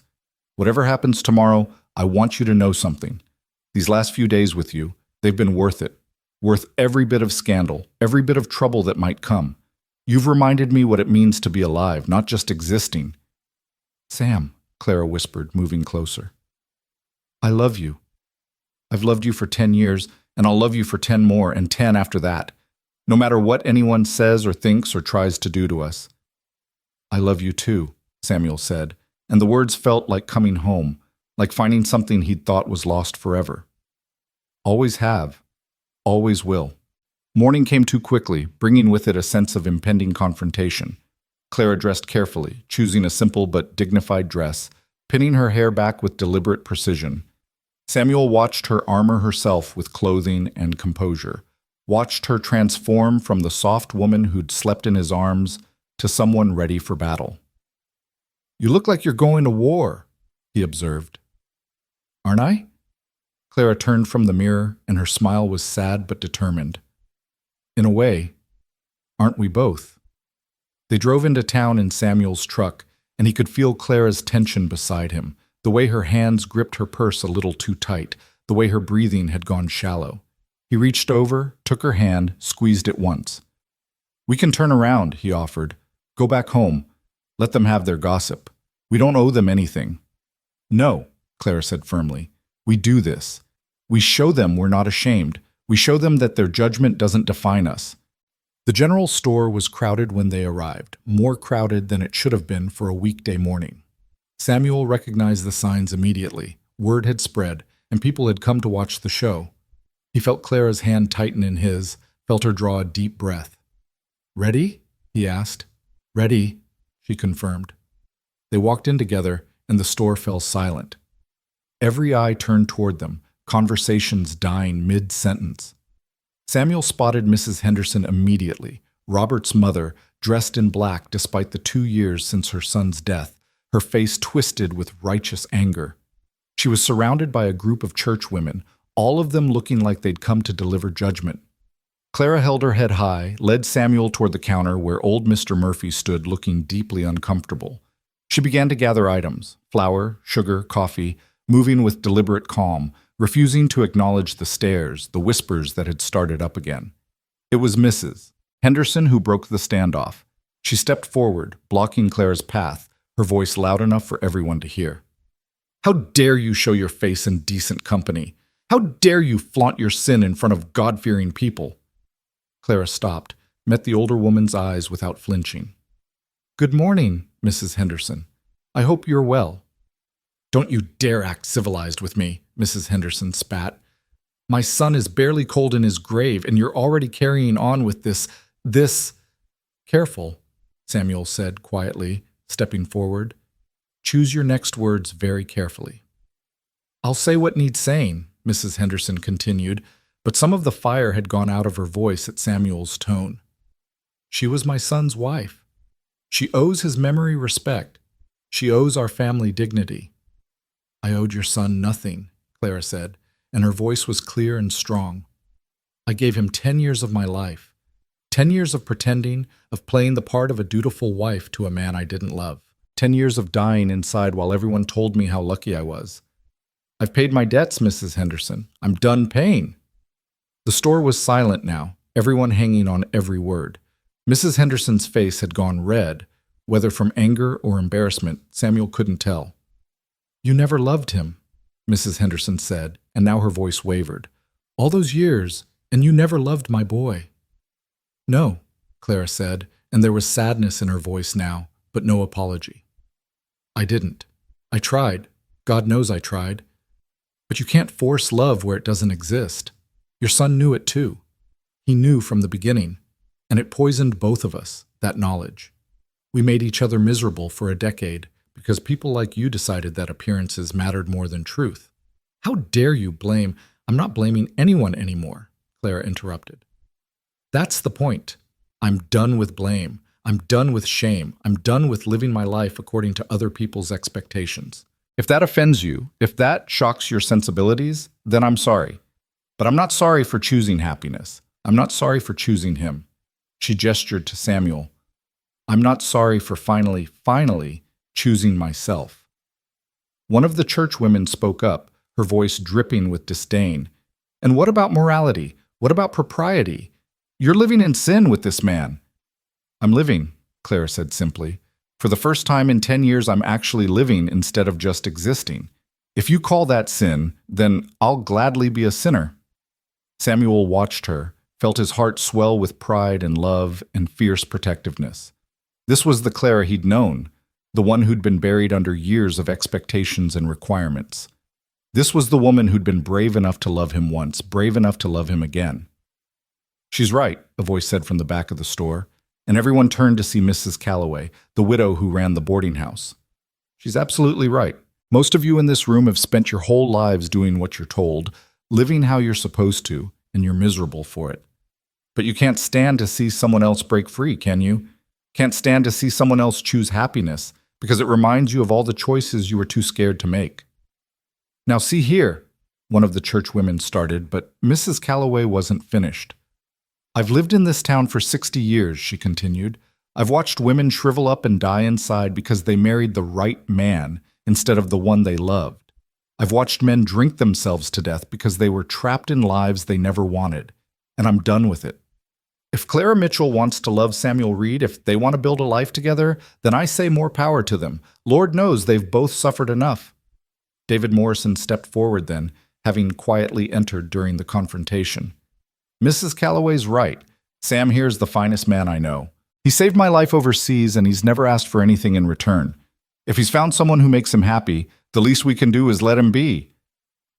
Speaker 1: Whatever happens tomorrow, I want you to know something. These last few days with you, they've been worth it. Worth every bit of scandal, every bit of trouble that might come. You've reminded me what it means to be alive, not just existing. Sam, Clara whispered, moving closer. I love you. I've loved you for 10 years, and I'll love you for 10 more, and 10 after that, no matter what anyone says or thinks or tries to do to us. I love you too, Samuel said, and the words felt like coming home, like finding something he'd thought was lost forever. Always have, always will. Morning came too quickly, bringing with it a sense of impending confrontation. Clara dressed carefully, choosing a simple but dignified dress, pinning her hair back with deliberate precision. Samuel watched her armor herself with clothing and composure, watched her transform from the soft woman who'd slept in his arms to someone ready for battle. You look like you're going to war, he observed. Aren't I? Clara turned from the mirror, and her smile was sad but determined. In a way, aren't we both? They drove into town in Samuel's truck, and he could feel Clara's tension beside him, the way her hands gripped her purse a little too tight, the way her breathing had gone shallow. He reached over, took her hand, squeezed it once. We can turn around, he offered. Go back home. Let them have their gossip. We don't owe them anything. No, Clara said firmly. We do this. We show them we're not ashamed. We show them that their judgment doesn't define us. The general store was crowded when they arrived, more crowded than it should have been for a weekday morning. Samuel recognized the signs immediately. Word had spread, and people had come to watch the show. He felt Clara's hand tighten in his, felt her draw a deep breath. Ready? He asked. Ready, she confirmed. They walked in together, and the store fell silent. Every eye turned toward them, conversations dying mid-sentence. Samuel spotted Mrs. Henderson immediately, Robert's mother, dressed in black despite the 2 years since her son's death, her face twisted with righteous anger. She was surrounded by a group of churchwomen, all of them looking like they'd come to deliver judgment. Clara held her head high, led Samuel toward the counter where old Mr. Murphy stood looking deeply uncomfortable. She began to gather items, flour, sugar, coffee, moving with deliberate calm, refusing to acknowledge the stares, the whispers that had started up again. It was Mrs. Henderson who broke the standoff. She stepped forward, blocking Clara's path, her voice loud enough for everyone to hear. How dare you show your face in decent company? How dare you flaunt your sin in front of God-fearing people? Clara stopped, met the older woman's eyes without flinching. Good morning, Mrs. Henderson. I hope you're well. Don't you dare act civilized with me, Mrs. Henderson spat. My son is barely cold in his grave, and you're already carrying on with this. Careful, Samuel said quietly, stepping forward. Choose your next words very carefully. I'll say what needs saying, Mrs. Henderson continued, but some of the fire had gone out of her voice at Samuel's tone. She was my son's wife. She owes his memory respect. She owes our family dignity. I owed your son nothing, Clara said, and her voice was clear and strong. I gave him 10 years of my life, 10 years of pretending, of playing the part of a dutiful wife to a man I didn't love, 10 years of dying inside while everyone told me how lucky I was. I've paid my debts, Mrs. Henderson. I'm done paying. The store was silent now, everyone hanging on every word. Mrs. Henderson's face had gone red, whether from anger or embarrassment, Samuel couldn't tell. You never loved him, Mrs. Henderson said, and now her voice wavered. "All those years, and you never loved my boy." "No," Clara said, and there was sadness in her voice now, but no apology. "I didn't. I tried. God knows I tried. But you can't force love where it doesn't exist. Your son knew it too. He knew from the beginning, and it poisoned both of us, that knowledge. We made each other miserable for a decade because people like you decided that appearances mattered more than truth. How dare you blame—" "I'm not blaming anyone anymore," Clara interrupted. "That's the point. I'm done with blame. I'm done with shame. I'm done with living my life according to other people's expectations. If that offends you, if that shocks your sensibilities, then I'm sorry. But I'm not sorry for choosing happiness. I'm not sorry for choosing him." She gestured to Samuel. "I'm not sorry for finally choosing myself." One of the church women spoke up, her voice dripping with disdain. "And what about morality? What about propriety? You're living in sin with this man." "I'm living," Clara said simply. "For the first time in 10 years, I'm actually living instead of just existing. If you call that sin, then I'll gladly be a sinner." Samuel watched her, felt his heart swell with pride and love and fierce protectiveness. This was the Clara he'd known, the one who'd been buried under years of expectations and requirements. This was the woman who'd been brave enough to love him once, brave enough to love him again. "She's right," a voice said from the back of the store, and everyone turned to see Mrs. Calloway, the widow who ran the boarding house. "She's absolutely right. Most of you in this room have spent your whole lives doing what you're told, living how you're supposed to, and you're miserable for it. But you can't stand to see someone else break free, can you? Can't stand to see someone else choose happiness, because it reminds you of all the choices you were too scared to make." "Now see here," one of the church women started, but Mrs. Calloway wasn't finished. "I've lived in this town for 60 years, she continued. "I've watched women shrivel up and die inside because they married the right man instead of the one they loved. I've watched men drink themselves to death because they were trapped in lives they never wanted, and I'm done with it. If Clara Mitchell wants to love Samuel Reed, if they want to build a life together, then I say more power to them. Lord knows they've both suffered enough." David Morrison stepped forward then, having quietly entered during the confrontation. "Mrs. Calloway's right. Sam here's the finest man I know. He saved my life overseas, and he's never asked for anything in return. If he's found someone who makes him happy, the least we can do is let him be."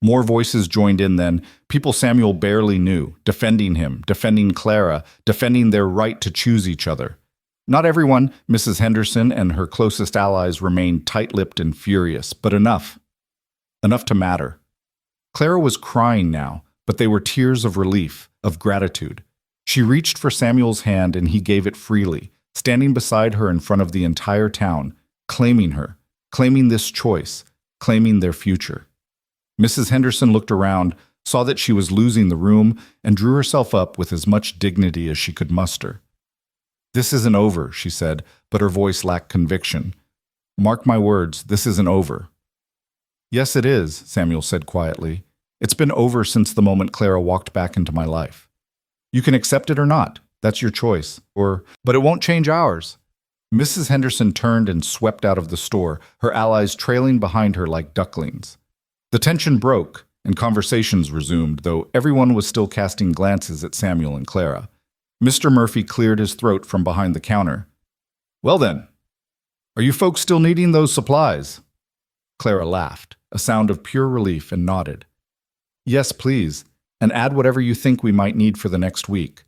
Speaker 1: More voices joined in then, people Samuel barely knew, defending him, defending Clara, defending their right to choose each other. Not everyone, Mrs. Henderson and her closest allies, remained tight-lipped and furious, but enough. Enough to matter. Clara was crying now, but they were tears of relief, of gratitude. She reached for Samuel's hand and he gave it freely, standing beside her in front of the entire town, claiming her, claiming this choice, claiming their future. Mrs. Henderson looked around, saw that she was losing the room, and drew herself up with as much dignity as she could muster. "This isn't over," she said, but her voice lacked conviction. "Mark my words, this isn't over." "Yes, it is," Samuel said quietly. "It's been over since the moment Clara walked back into my life. You can accept it or not. That's your choice. But it won't change ours." Mrs. Henderson turned and swept out of the store, her allies trailing behind her like ducklings. The tension broke, and conversations resumed, though everyone was still casting glances at Samuel and Clara. Mr. Murphy cleared his throat from behind the counter. "Well then, are you folks still needing those supplies?" Clara laughed, a sound of pure relief, and nodded. "Yes, please, and add whatever you think we might need for the next week.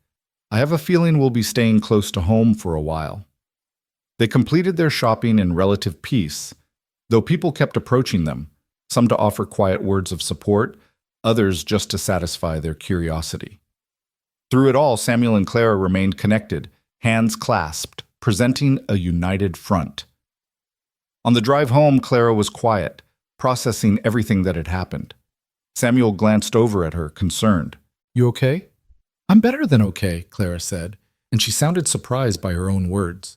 Speaker 1: I have a feeling we'll be staying close to home for a while." They completed their shopping in relative peace, though people kept approaching them, some to offer quiet words of support, others just to satisfy their curiosity. Through it all, Samuel and Clara remained connected, hands clasped, presenting a united front. On the drive home, Clara was quiet, processing everything that had happened. Samuel glanced over at her, concerned. "You okay?" "I'm better than okay," Clara said, and she sounded surprised by her own words.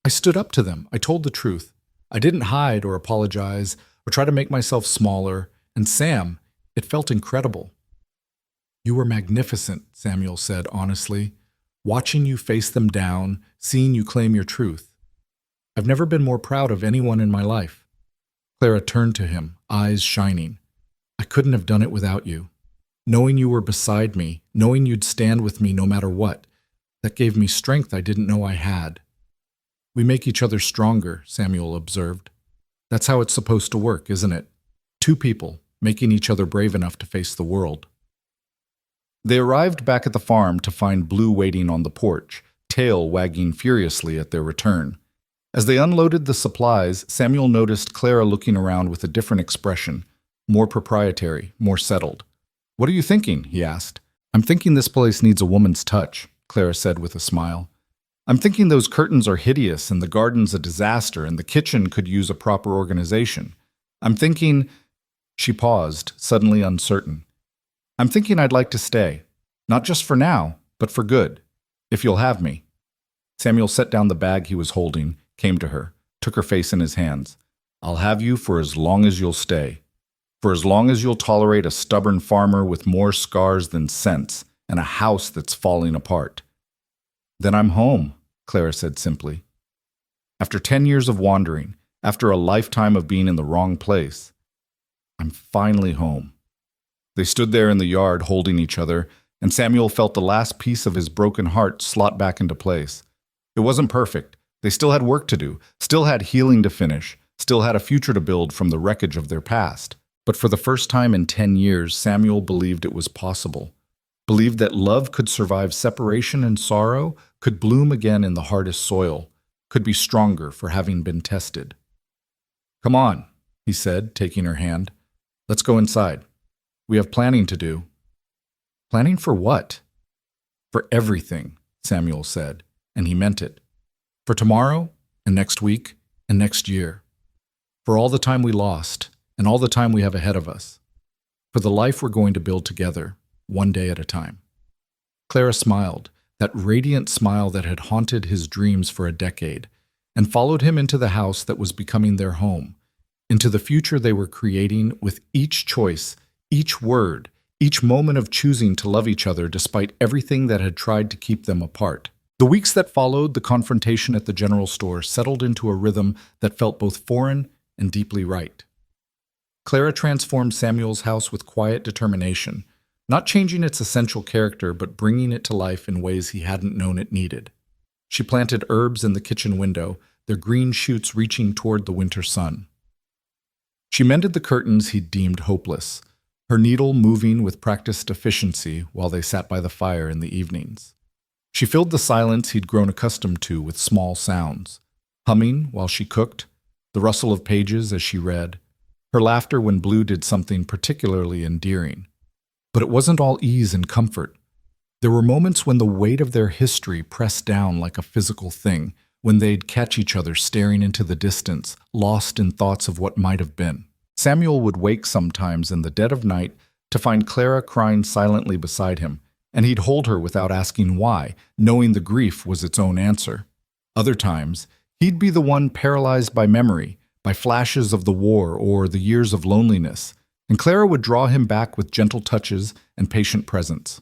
Speaker 1: "I stood up to them. I told the truth. I didn't hide or apologize or try to make myself smaller, and Sam, it felt incredible." "You were magnificent," Samuel said honestly, "watching you face them down, seeing you claim your truth. I've never been more proud of anyone in my life." Clara turned to him, eyes shining. I couldn't have done it without you. Knowing you were beside me, knowing you'd stand with me no matter what, that gave me strength I didn't know I had. We make each other stronger, Samuel observed. That's how it's supposed to work, isn't it? Two people, making each other brave enough to face the world. They arrived back at the farm to find Blue waiting on the porch, tail wagging furiously at their return. As they unloaded the supplies, Samuel noticed Clara looking around with a different expression, more proprietary, more settled. "What are you thinking?" he asked. "I'm thinking this place needs a woman's touch," Clara said with a smile. "I'm thinking those curtains are hideous and the garden's a disaster and the kitchen could use a proper organization. I'm thinking—" She paused, suddenly uncertain. "I'm thinking I'd like to stay. Not just for now, but for good. If you'll have me." Samuel set down the bag he was holding, came to her, took her face in his hands. "I'll have you for as long as you'll stay. For as long as you'll tolerate a stubborn farmer with more scars than sense and a house that's falling apart." "Then I'm home," Clara said simply. "After 10 years of wandering, after a lifetime of being in the wrong place, I'm finally home." They stood there in the yard holding each other, and Samuel felt the last piece of his broken heart slot back into place. It wasn't perfect. They still had work to do, still had healing to finish, still had a future to build from the wreckage of their past. But for the first time in 10 years, Samuel believed it was possible. Believed that love could survive separation and sorrow, could bloom again in the hardest soil, could be stronger for having been tested. "Come on," he said, taking her hand. "Let's go inside. We have planning to do." "Planning for what?" "For everything," Samuel said, and he meant it. "For tomorrow, and next week, and next year. For all the time we lost, and all the time we have ahead of us. For the life we're going to build together, one day at a time." Clara smiled, that radiant smile that had haunted his dreams for a decade, and followed him into the house that was becoming their home, into the future they were creating with each choice, each word, each moment of choosing to love each other despite everything that had tried to keep them apart. The weeks that followed the confrontation at the general store settled into a rhythm that felt both foreign and deeply right. Clara transformed Samuel's house with quiet determination, not changing its essential character but bringing it to life in ways he hadn't known it needed. She planted herbs in the kitchen window, their green shoots reaching toward the winter sun. She mended the curtains he'd deemed hopeless, her needle moving with practiced efficiency while they sat by the fire in the evenings. She filled the silence he'd grown accustomed to with small sounds, humming while she cooked, the rustle of pages as she read, her laughter when Blue did something particularly endearing. But it wasn't all ease and comfort. There were moments when the weight of their history pressed down like a physical thing, when they'd catch each other staring into the distance, lost in thoughts of what might have been. Samuel would wake sometimes in the dead of night to find Clara crying silently beside him, and he'd hold her without asking why, knowing the grief was its own answer. Other times, he'd be the one paralyzed by memory, by flashes of the war or the years of loneliness, and Clara would draw him back with gentle touches and patient presence.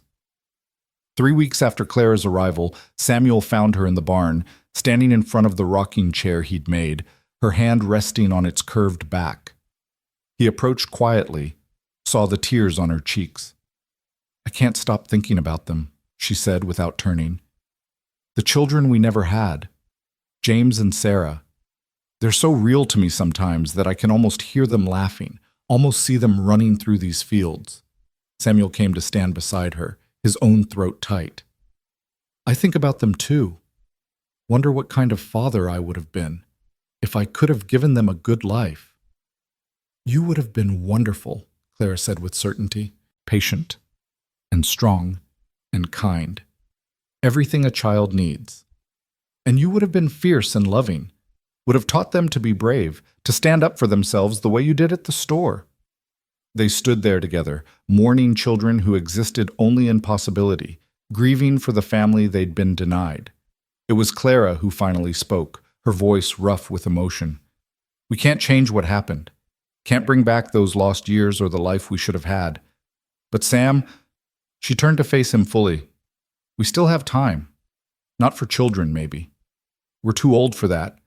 Speaker 1: 3 weeks after Clara's arrival, Samuel found her in the barn, standing in front of the rocking chair he'd made, her hand resting on its curved back. He approached quietly, saw the tears on her cheeks. "I can't stop thinking about them," she said without turning. "The children we never had, James and Sarah. They're so real to me sometimes that I can almost hear them laughing, almost see them running through these fields." Samuel came to stand beside her, his own throat tight. "I think about them too. Wonder what kind of father I would have been, if I could have given them a good life." "You would have been wonderful," Clara said with certainty, "patient and strong and kind. Everything a child needs. And you would have been fierce and loving, would have taught them to be brave, to stand up for themselves the way you did at the store." They stood there together, mourning children who existed only in possibility, grieving for the family they'd been denied. It was Clara who finally spoke, her voice rough with emotion. "We can't change what happened. Can't bring back those lost years or the life we should have had. But Sam," she turned to face him fully, "we still have time. Not for children, maybe. We're too old for that,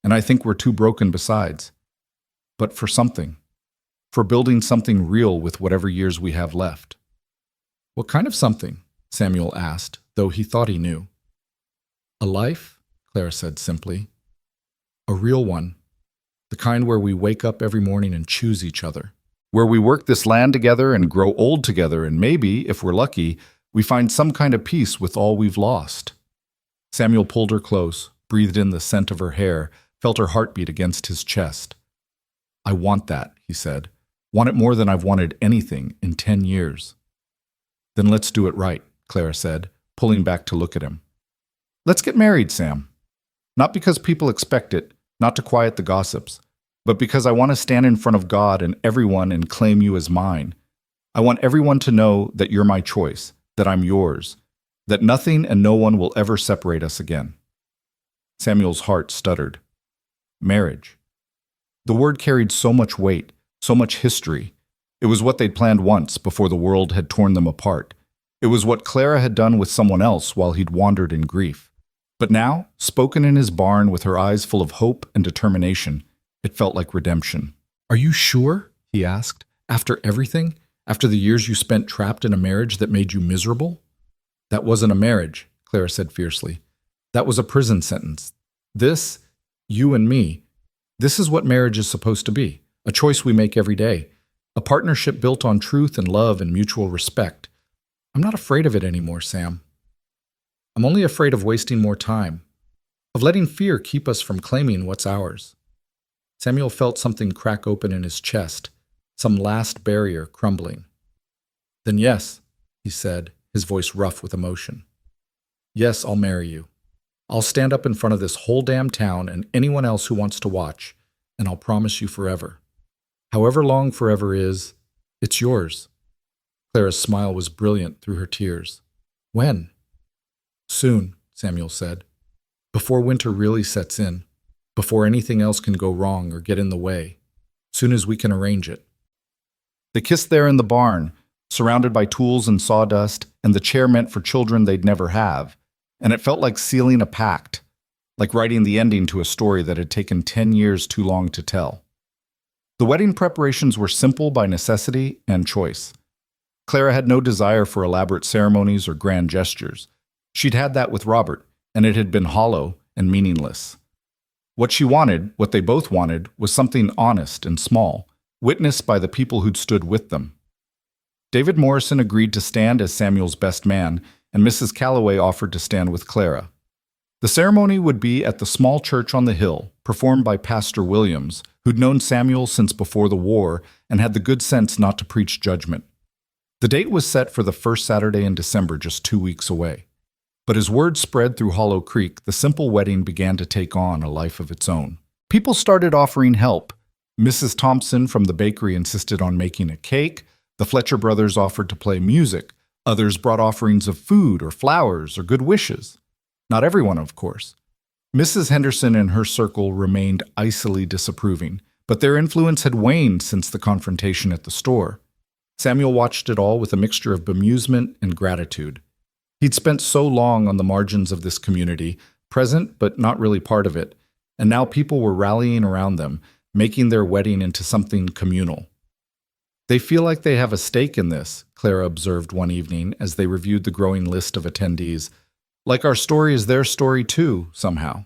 Speaker 1: and I think we're too broken besides. But for something. for building something real with whatever years we have left. What kind of something? Samuel asked, though he thought he knew. A life, Clara said simply. A real one. The kind where we wake up every morning and choose each other. Where we work this land together and grow old together, and maybe, if we're lucky, we find some kind of peace with all we've lost. Samuel pulled her close, breathed in the scent of her hair, felt her heartbeat against his chest. I want that, he said. Want it more than I've wanted anything in 10 years. Then let's do it right, Clara said, pulling back to look at him. Let's get married, Sam. Not because people expect it, not to quiet the gossips, but because I want to stand in front of God and everyone and claim you as mine. I want everyone to know that you're my choice, that I'm yours, that nothing and no one will ever separate us again. Samuel's heart stuttered. Marriage. The word carried so much weight, so much history. It was what they'd planned once before the world had torn them apart. It was what Clara had done with someone else while he'd wandered in grief. But now, spoken in his barn with her eyes full of hope and determination, it felt like redemption. Are you sure? He asked. After everything? After the years you spent trapped in a marriage that made you miserable? That wasn't a marriage, Clara said fiercely. That was a prison sentence. This, you and me, this is what marriage is supposed to be. A choice we make every day. A partnership built on truth and love and mutual respect. I'm not afraid of it anymore, Sam. I'm only afraid of wasting more time, of letting fear keep us from claiming what's ours. Samuel felt something crack open in his chest, some last barrier crumbling. Then yes, he said, his voice rough with emotion. Yes, I'll marry you. I'll stand up in front of this whole damn town and anyone else who wants to watch, and I'll promise you forever. However long forever is, it's yours. Clara's smile was brilliant through her tears. When? Soon, Samuel said. Before winter really sets in. Before anything else can go wrong or get in the way. Soon as we can arrange it. They kissed there in the barn, surrounded by tools and sawdust, and the chair meant for children they'd never have. And it felt like sealing a pact, like writing the ending to a story that had taken 10 years too long to tell. The wedding preparations were simple by necessity and choice. Clara had no desire for elaborate ceremonies or grand gestures. She'd had that with Robert, and it had been hollow and meaningless. What she wanted, what they both wanted, was something honest and small, witnessed by the people who'd stood with them. David Morrison agreed to stand as Samuel's best man, and Mrs. Calloway offered to stand with Clara. The ceremony would be at the small church on the hill, performed by Pastor Williams, who'd known Samuel since before the war and had the good sense not to preach judgment. The date was set for the first Saturday in December, just 2 weeks away. But as word spread through Hollow Creek, the simple wedding began to take on a life of its own. People started offering help. Mrs. Thompson from the bakery insisted on making a cake. The Fletcher brothers offered to play music. Others brought offerings of food or flowers or good wishes. Not everyone, of course. Mrs. Henderson and her circle remained icily disapproving, but their influence had waned since the confrontation at the store. Samuel watched it all with a mixture of bemusement and gratitude. He'd spent so long on the margins of this community, present but not really part of it, and now people were rallying around them, making their wedding into something communal. They feel like they have a stake in this, Clara observed one evening as they reviewed the growing list of attendees. Like our story is their story too, somehow.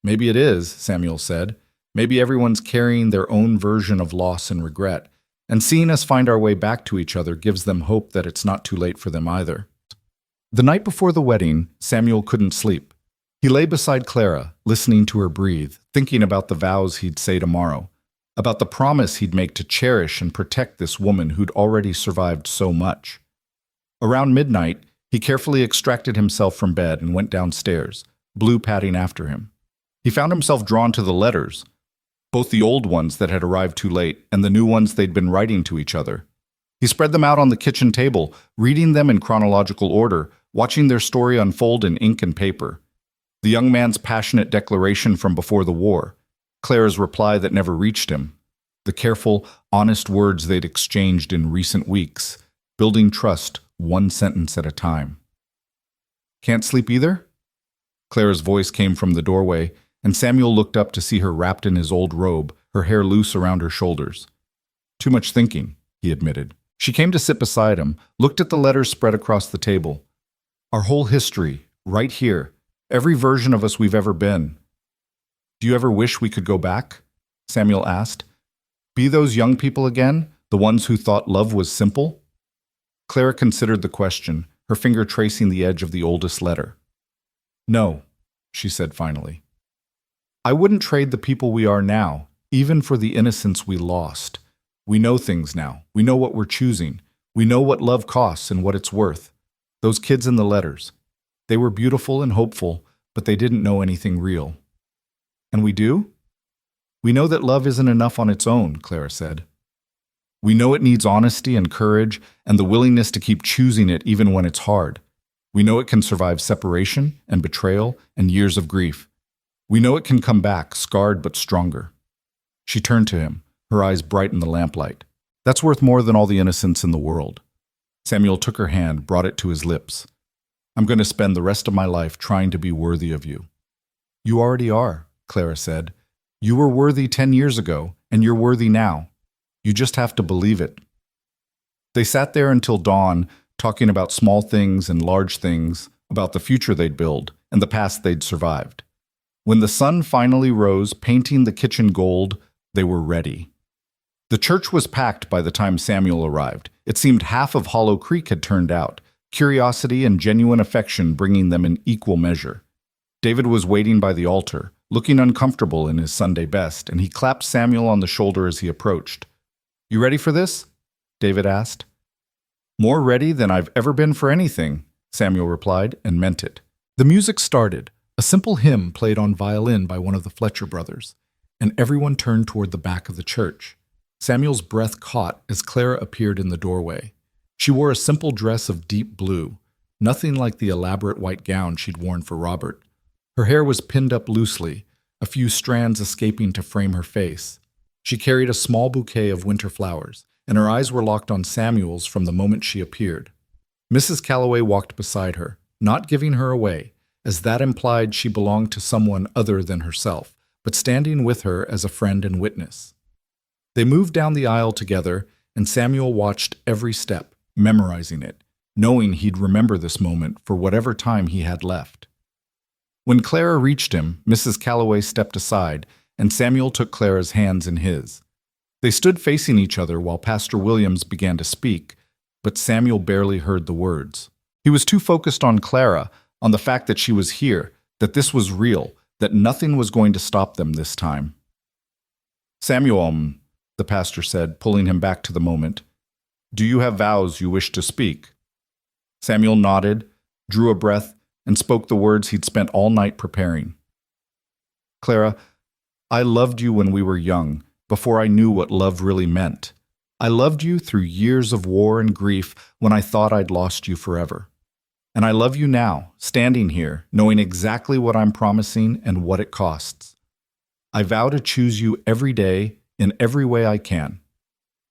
Speaker 1: Maybe it is, Samuel said. Maybe everyone's carrying their own version of loss and regret, and seeing us find our way back to each other gives them hope that it's not too late for them either. The night before the wedding, Samuel couldn't sleep. He lay beside Clara, listening to her breathe, thinking about the vows he'd say tomorrow, about the promise he'd make to cherish and protect this woman who'd already survived so much. Around midnight, he carefully extracted himself from bed and went downstairs, Blue padding after him. He found himself drawn to the letters, both the old ones that had arrived too late and the new ones they'd been writing to each other. He spread them out on the kitchen table, reading them in chronological order, watching their story unfold in ink and paper. The young man's passionate declaration from before the war, Clara's reply that never reached him, the careful, honest words they'd exchanged in recent weeks, building trust one sentence at a time. Can't sleep either? Clara's voice came from the doorway, and Samuel looked up to see her wrapped in his old robe, her hair loose around her shoulders. Too much thinking, he admitted. She came to sit beside him, looked at the letters spread across the table. Our whole history, right here. Every version of us we've ever been. Do you ever wish we could go back? Samuel asked. Be those young people again, the ones who thought love was simple? Clara considered the question, her finger tracing the edge of the oldest letter. No, she said finally. I wouldn't trade the people we are now, even for the innocence we lost. We know things now. We know what we're choosing. We know what love costs and what it's worth. Those kids in the letters. They were beautiful and hopeful, but they didn't know anything real. And we do? We know that love isn't enough on its own, Clara said. We know it needs honesty and courage and the willingness to keep choosing it even when it's hard. We know it can survive separation and betrayal and years of grief. We know it can come back, scarred but stronger. She turned to him, her eyes bright in the lamplight. That's worth more than all the innocence in the world. Samuel took her hand, brought it to his lips. I'm going to spend the rest of my life trying to be worthy of you. You already are, Clara said. You were worthy 10 years ago, and you're worthy now. You just have to believe it. They sat there until dawn, talking about small things and large things, about the future they'd build and the past they'd survived. When the sun finally rose, painting the kitchen gold, they were ready. The church was packed by the time Samuel arrived. It seemed half of Hollow Creek had turned out, curiosity and genuine affection bringing them in equal measure. David was waiting by the altar, looking uncomfortable in his Sunday best, and he clapped Samuel on the shoulder as he approached. You ready for this? David asked. More ready than I've ever been for anything, Samuel replied, and meant it. The music started. A simple hymn played on violin by one of the Fletcher brothers, and everyone turned toward the back of the church. Samuel's breath caught as Clara appeared in the doorway. She wore a simple dress of deep blue, nothing like the elaborate white gown she'd worn for Robert. Her hair was pinned up loosely, a few strands escaping to frame her face. She carried a small bouquet of winter flowers, and her eyes were locked on Samuel's from the moment she appeared. Mrs. Calloway walked beside her, not giving her away, as that implied she belonged to someone other than herself, but standing with her as a friend and witness. They moved down the aisle together, and Samuel watched every step, memorizing it, knowing he'd remember this moment for whatever time he had left. When Clara reached him, Mrs. Calloway stepped aside, and Samuel took Clara's hands in his. They stood facing each other while Pastor Williams began to speak, but Samuel barely heard the words. He was too focused on Clara, on the fact that she was here, that this was real, that nothing was going to stop them this time. Samuel, the pastor said, pulling him back to the moment, do you have vows you wish to speak? Samuel nodded, drew a breath, and spoke the words he'd spent all night preparing. Clara, I loved you when we were young, before I knew what love really meant. I loved you through years of war and grief when I thought I'd lost you forever. And I love you now, standing here, knowing exactly what I'm promising and what it costs. I vow to choose you every day, in every way I can.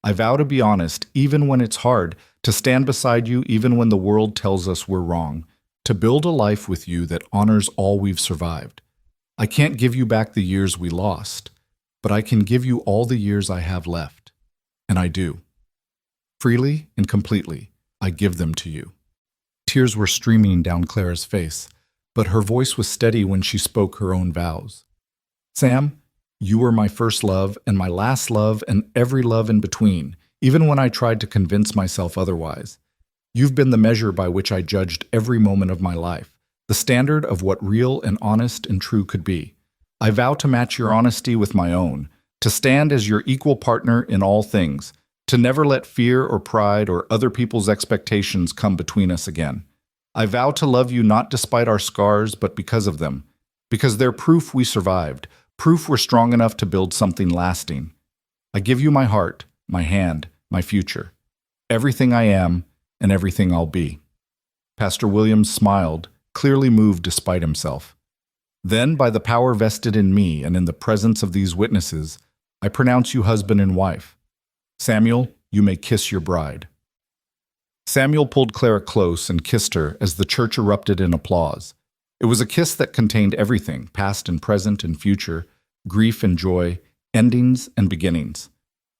Speaker 1: I vow to be honest, even when it's hard, to stand beside you even when the world tells us we're wrong, to build a life with you that honors all we've survived. I can't give you back the years we lost, but I can give you all the years I have left. And I do. Freely and completely, I give them to you. Tears were streaming down Clara's face, but her voice was steady when she spoke her own vows. Sam, you were my first love and my last love and every love in between, even when I tried to convince myself otherwise. You've been the measure by which I judged every moment of my life, the standard of what real and honest and true could be. I vow to match your honesty with my own, to stand as your equal partner in all things, to never let fear or pride or other people's expectations come between us again. I vow to love you not despite our scars, but because of them, because they're proof we survived, proof we're strong enough to build something lasting. I give you my heart, my hand, my future, everything I am and everything I'll be. Pastor Williams smiled, clearly moved despite himself. Then, by the power vested in me and in the presence of these witnesses, I pronounce you husband and wife. Samuel, you may kiss your bride. Samuel pulled Clara close and kissed her as the church erupted in applause. It was a kiss that contained everything, past and present and future, grief and joy, endings and beginnings.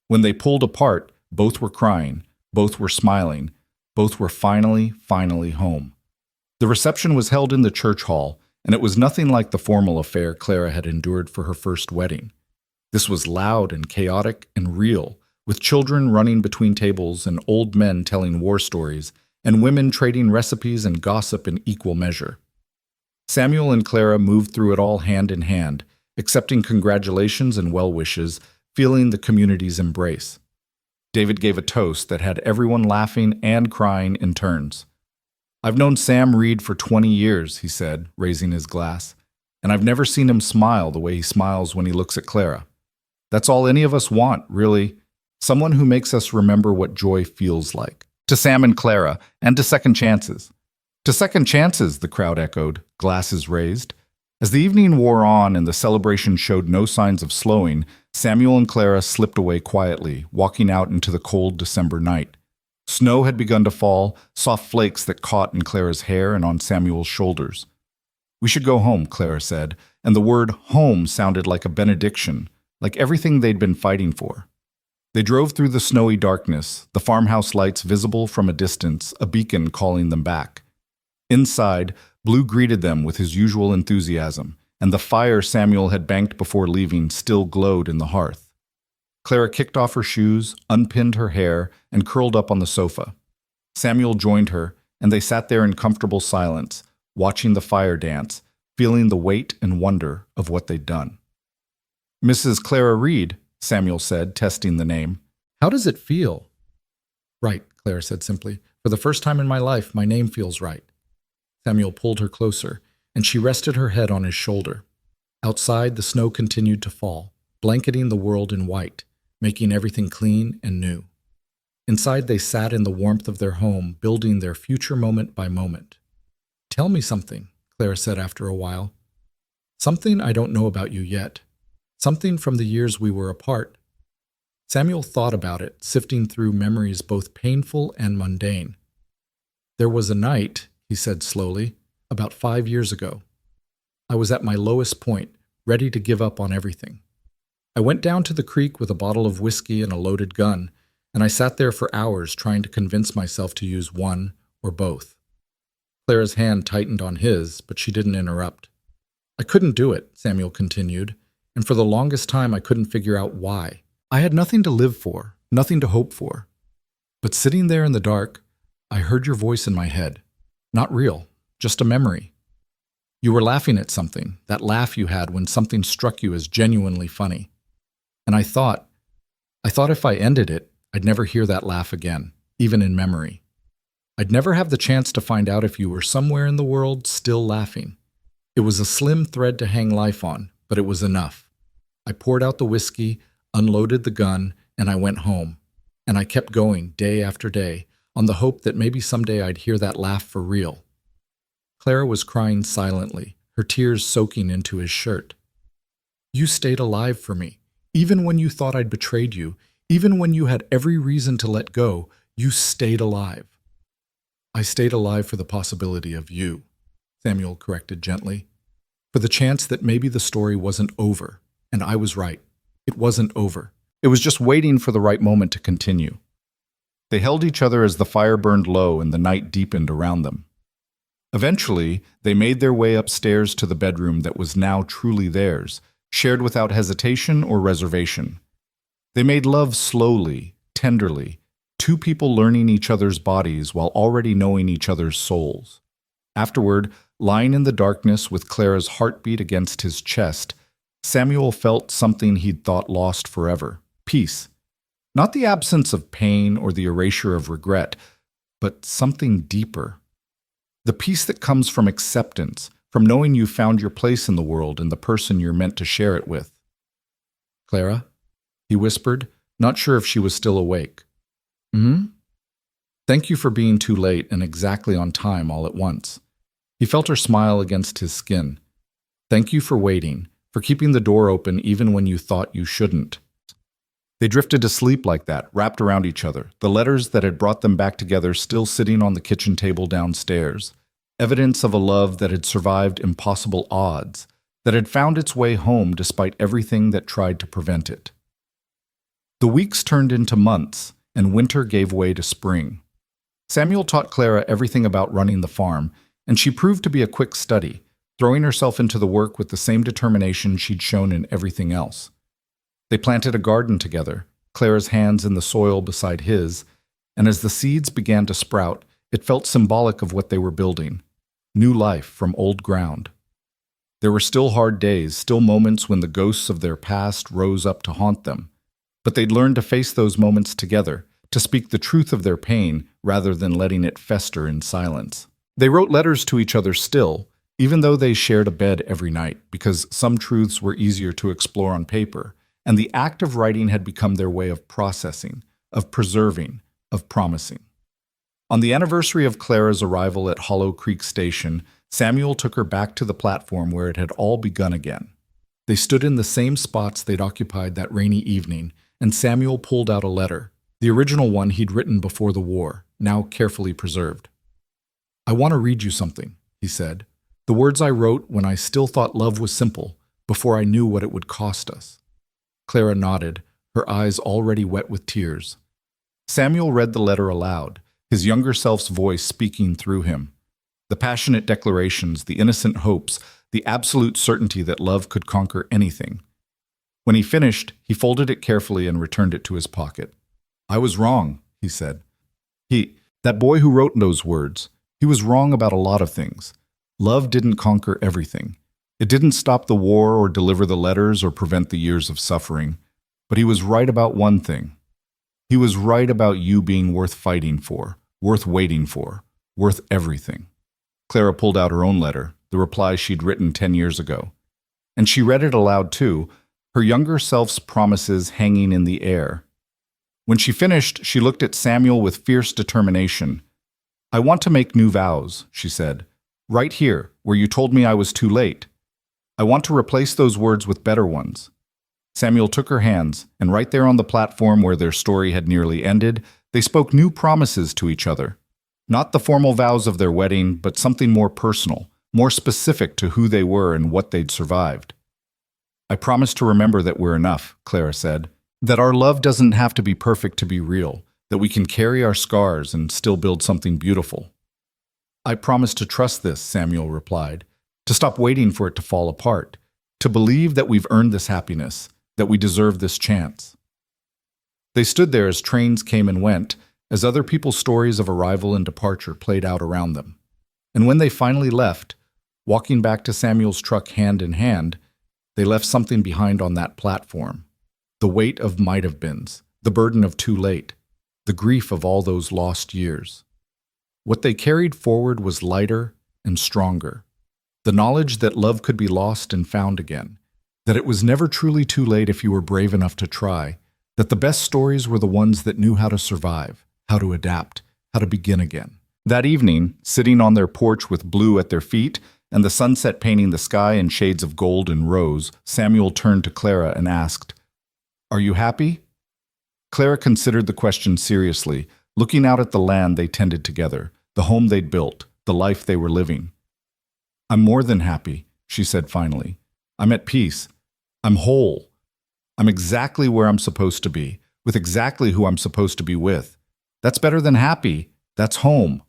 Speaker 1: When they pulled apart, both were crying, both were smiling, both were finally home. The reception was held in the church hall, and it was nothing like the formal affair Clara had endured for her first wedding. This was loud and chaotic and real, with children running between tables and old men telling war stories, and women trading recipes and gossip in equal measure. Samuel and Clara moved through it all hand in hand, accepting congratulations and well wishes, feeling the community's embrace. David gave a toast that had everyone laughing and crying in turns. "I've known Sam Reed for 20 years, he said, raising his glass, and I've never seen him smile the way he smiles when he looks at Clara. That's all any of us want, really. Someone who makes us remember what joy feels like." To Sam and Clara, and to second chances. To second chances, the crowd echoed, glasses raised. As the evening wore on and the celebration showed no signs of slowing, Samuel and Clara slipped away quietly, walking out into the cold December night. Snow had begun to fall, soft flakes that caught in Clara's hair and on Samuel's shoulders. "We should go home," Clara said, and the word home sounded like a benediction, like everything they'd been fighting for. They drove through the snowy darkness, the farmhouse lights visible from a distance, a beacon calling them back. Inside, Blue greeted them with his usual enthusiasm, and the fire Samuel had banked before leaving still glowed in the hearth. Clara kicked off her shoes, unpinned her hair, and curled up on the sofa. Samuel joined her, and they sat there in comfortable silence, watching the fire dance, feeling the weight and wonder of what they'd done. "Mrs. Clara Reed," Samuel said, testing the name. "How does it feel?" "Right," Clara said simply. "For the first time in my life, my name feels right." Samuel pulled her closer, and she rested her head on his shoulder. Outside, the snow continued to fall, blanketing the world in white, making everything clean and new. Inside, they sat in the warmth of their home, building their future moment by moment. "Tell me something," Clara said after a while. "Something I don't know about you yet. Something from the years we were apart." Samuel thought about it, sifting through memories both painful and mundane. "There was a night," he said slowly, "about 5 years ago. I was at my lowest point, ready to give up on everything. I went down to the creek with a bottle of whiskey and a loaded gun, and I sat there for hours trying to convince myself to use one or both." Clara's hand tightened on his, but she didn't interrupt. "I couldn't do it," Samuel continued, "and for the longest time I couldn't figure out why. I had nothing to live for, nothing to hope for. But sitting there in the dark, I heard your voice in my head. Not real, just a memory. You were laughing at something, that laugh you had when something struck you as genuinely funny. And I thought if I ended it, I'd never hear that laugh again, even in memory. I'd never have the chance to find out if you were somewhere in the world still laughing. It was a slim thread to hang life on, but it was enough. I poured out the whiskey, unloaded the gun, and I went home. And I kept going day after day, on the hope that maybe someday I'd hear that laugh for real." Clara was crying silently, her tears soaking into his shirt. "You stayed alive for me. Even when you thought I'd betrayed you, even when you had every reason to let go, you stayed alive." "I stayed alive for the possibility of you," Samuel corrected gently. "For the chance that maybe the story wasn't over, and I was right. It wasn't over. It was just waiting for the right moment to continue." They held each other as the fire burned low and the night deepened around them. Eventually, they made their way upstairs to the bedroom that was now truly theirs, shared without hesitation or reservation. They made love slowly, tenderly, two people learning each other's bodies while already knowing each other's souls. Afterward, lying in the darkness with Clara's heartbeat against his chest, Samuel felt something he'd thought lost forever: peace. Not the absence of pain or the erasure of regret, but something deeper. The peace that comes from acceptance, from knowing you found your place in the world and the person you're meant to share it with. "Clara?" he whispered, not sure if she was still awake. "Hmm?" "Thank you for being too late and exactly on time all at once." He felt her smile against his skin. "Thank you for waiting, for keeping the door open even when you thought you shouldn't." They drifted to sleep like that, wrapped around each other, the letters that had brought them back together still sitting on the kitchen table downstairs, evidence of a love that had survived impossible odds, that had found its way home despite everything that tried to prevent it. The weeks turned into months, and winter gave way to spring. Samuel taught Clara everything about running the farm, and she proved to be a quick study, throwing herself into the work with the same determination she'd shown in everything else. They planted a garden together, Clara's hands in the soil beside his, and as the seeds began to sprout, it felt symbolic of what they were building, new life from old ground. There were still hard days, still moments when the ghosts of their past rose up to haunt them, but they'd learned to face those moments together, to speak the truth of their pain rather than letting it fester in silence. They wrote letters to each other still, even though they shared a bed every night, because some truths were easier to explore on paper, and the act of writing had become their way of processing, of preserving, of promising. On the anniversary of Clara's arrival at Hollow Creek Station, Samuel took her back to the platform where it had all begun again. They stood in the same spots they'd occupied that rainy evening, and Samuel pulled out a letter, the original one he'd written before the war, now carefully preserved. "I want to read you something," he said. "The words I wrote when I still thought love was simple, before I knew what it would cost us." Clara nodded, her eyes already wet with tears. Samuel read the letter aloud, his younger self's voice speaking through him. The passionate declarations, the innocent hopes, the absolute certainty that love could conquer anything. When he finished, he folded it carefully and returned it to his pocket. "I was wrong," he said. That boy who wrote those words, he was wrong about a lot of things. Love didn't conquer everything. It didn't stop the war or deliver the letters or prevent the years of suffering. But he was right about one thing. He was right about you being worth fighting for, worth waiting for, worth everything. Clara pulled out her own letter, the reply she'd written 10 years ago. And she read it aloud too, her younger self's promises hanging in the air. When she finished, she looked at Samuel with fierce determination. "I want to make new vows," she said, "right here, where you told me I was too late. I want to replace those words with better ones." Samuel took her hands, and right there on the platform where their story had nearly ended, they spoke new promises to each other. Not the formal vows of their wedding, but something more personal, more specific to who they were and what they'd survived. "I promise to remember that we're enough," Clara said. "That our love doesn't have to be perfect to be real, that we can carry our scars and still build something beautiful." "I promise to trust this," Samuel replied, "to stop waiting for it to fall apart, to believe that we've earned this happiness, that we deserve this chance." They stood there as trains came and went, as other people's stories of arrival and departure played out around them. And when they finally left, walking back to Samuel's truck hand in hand, they left something behind on that platform. The weight of might-have-beens, the burden of too late, the grief of all those lost years. What they carried forward was lighter and stronger. The knowledge that love could be lost and found again, that it was never truly too late if you were brave enough to try, that the best stories were the ones that knew how to survive, how to adapt, how to begin again. That evening, sitting on their porch with blue at their feet and the sunset painting the sky in shades of gold and rose, Samuel turned to Clara and asked, "Are you happy?" Clara considered the question seriously, looking out at the land they tended together, the home they'd built, the life they were living. "I'm more than happy," she said finally. "I'm at peace. I'm whole. I'm exactly where I'm supposed to be, with exactly who I'm supposed to be with. That's better than happy. That's home."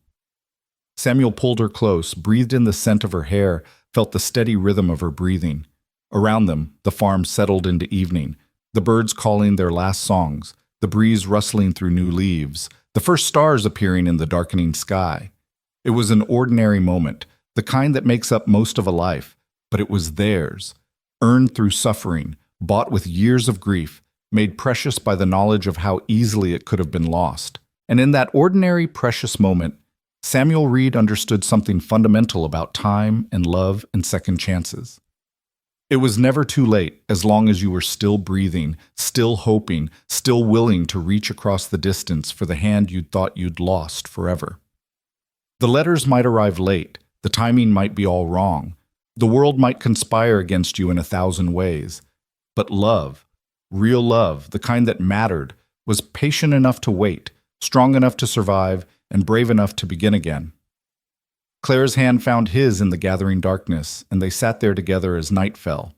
Speaker 1: Samuel pulled her close, breathed in the scent of her hair, felt the steady rhythm of her breathing. Around them, the farm settled into evening, the birds calling their last songs, the breeze rustling through new leaves, the first stars appearing in the darkening sky. It was an ordinary moment, the kind that makes up most of a life, but it was theirs, earned through suffering, bought with years of grief, made precious by the knowledge of how easily it could have been lost. And in that ordinary, precious moment, Samuel Reed understood something fundamental about time and love and second chances. It was never too late as long as you were still breathing, still hoping, still willing to reach across the distance for the hand you'd thought you'd lost forever. The letters might arrive late, the timing might be all wrong, the world might conspire against you in 1,000 ways, but love, real love, the kind that mattered, was patient enough to wait, strong enough to survive, and brave enough to begin again. Clara's hand found his in the gathering darkness, and they sat there together as night fell.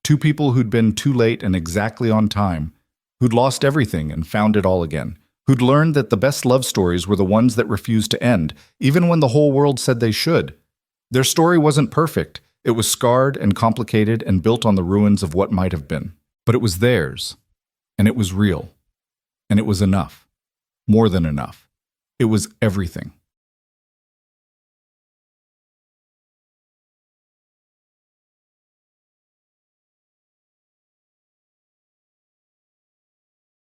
Speaker 1: Two people who'd been too late and exactly on time, who'd lost everything and found it all again, who'd learned that the best love stories were the ones that refused to end, even when the whole world said they should. Their story wasn't perfect. It was scarred and complicated and built on the ruins of what might have been. But it was theirs, and it was real, and it was enough. More than enough. It was everything.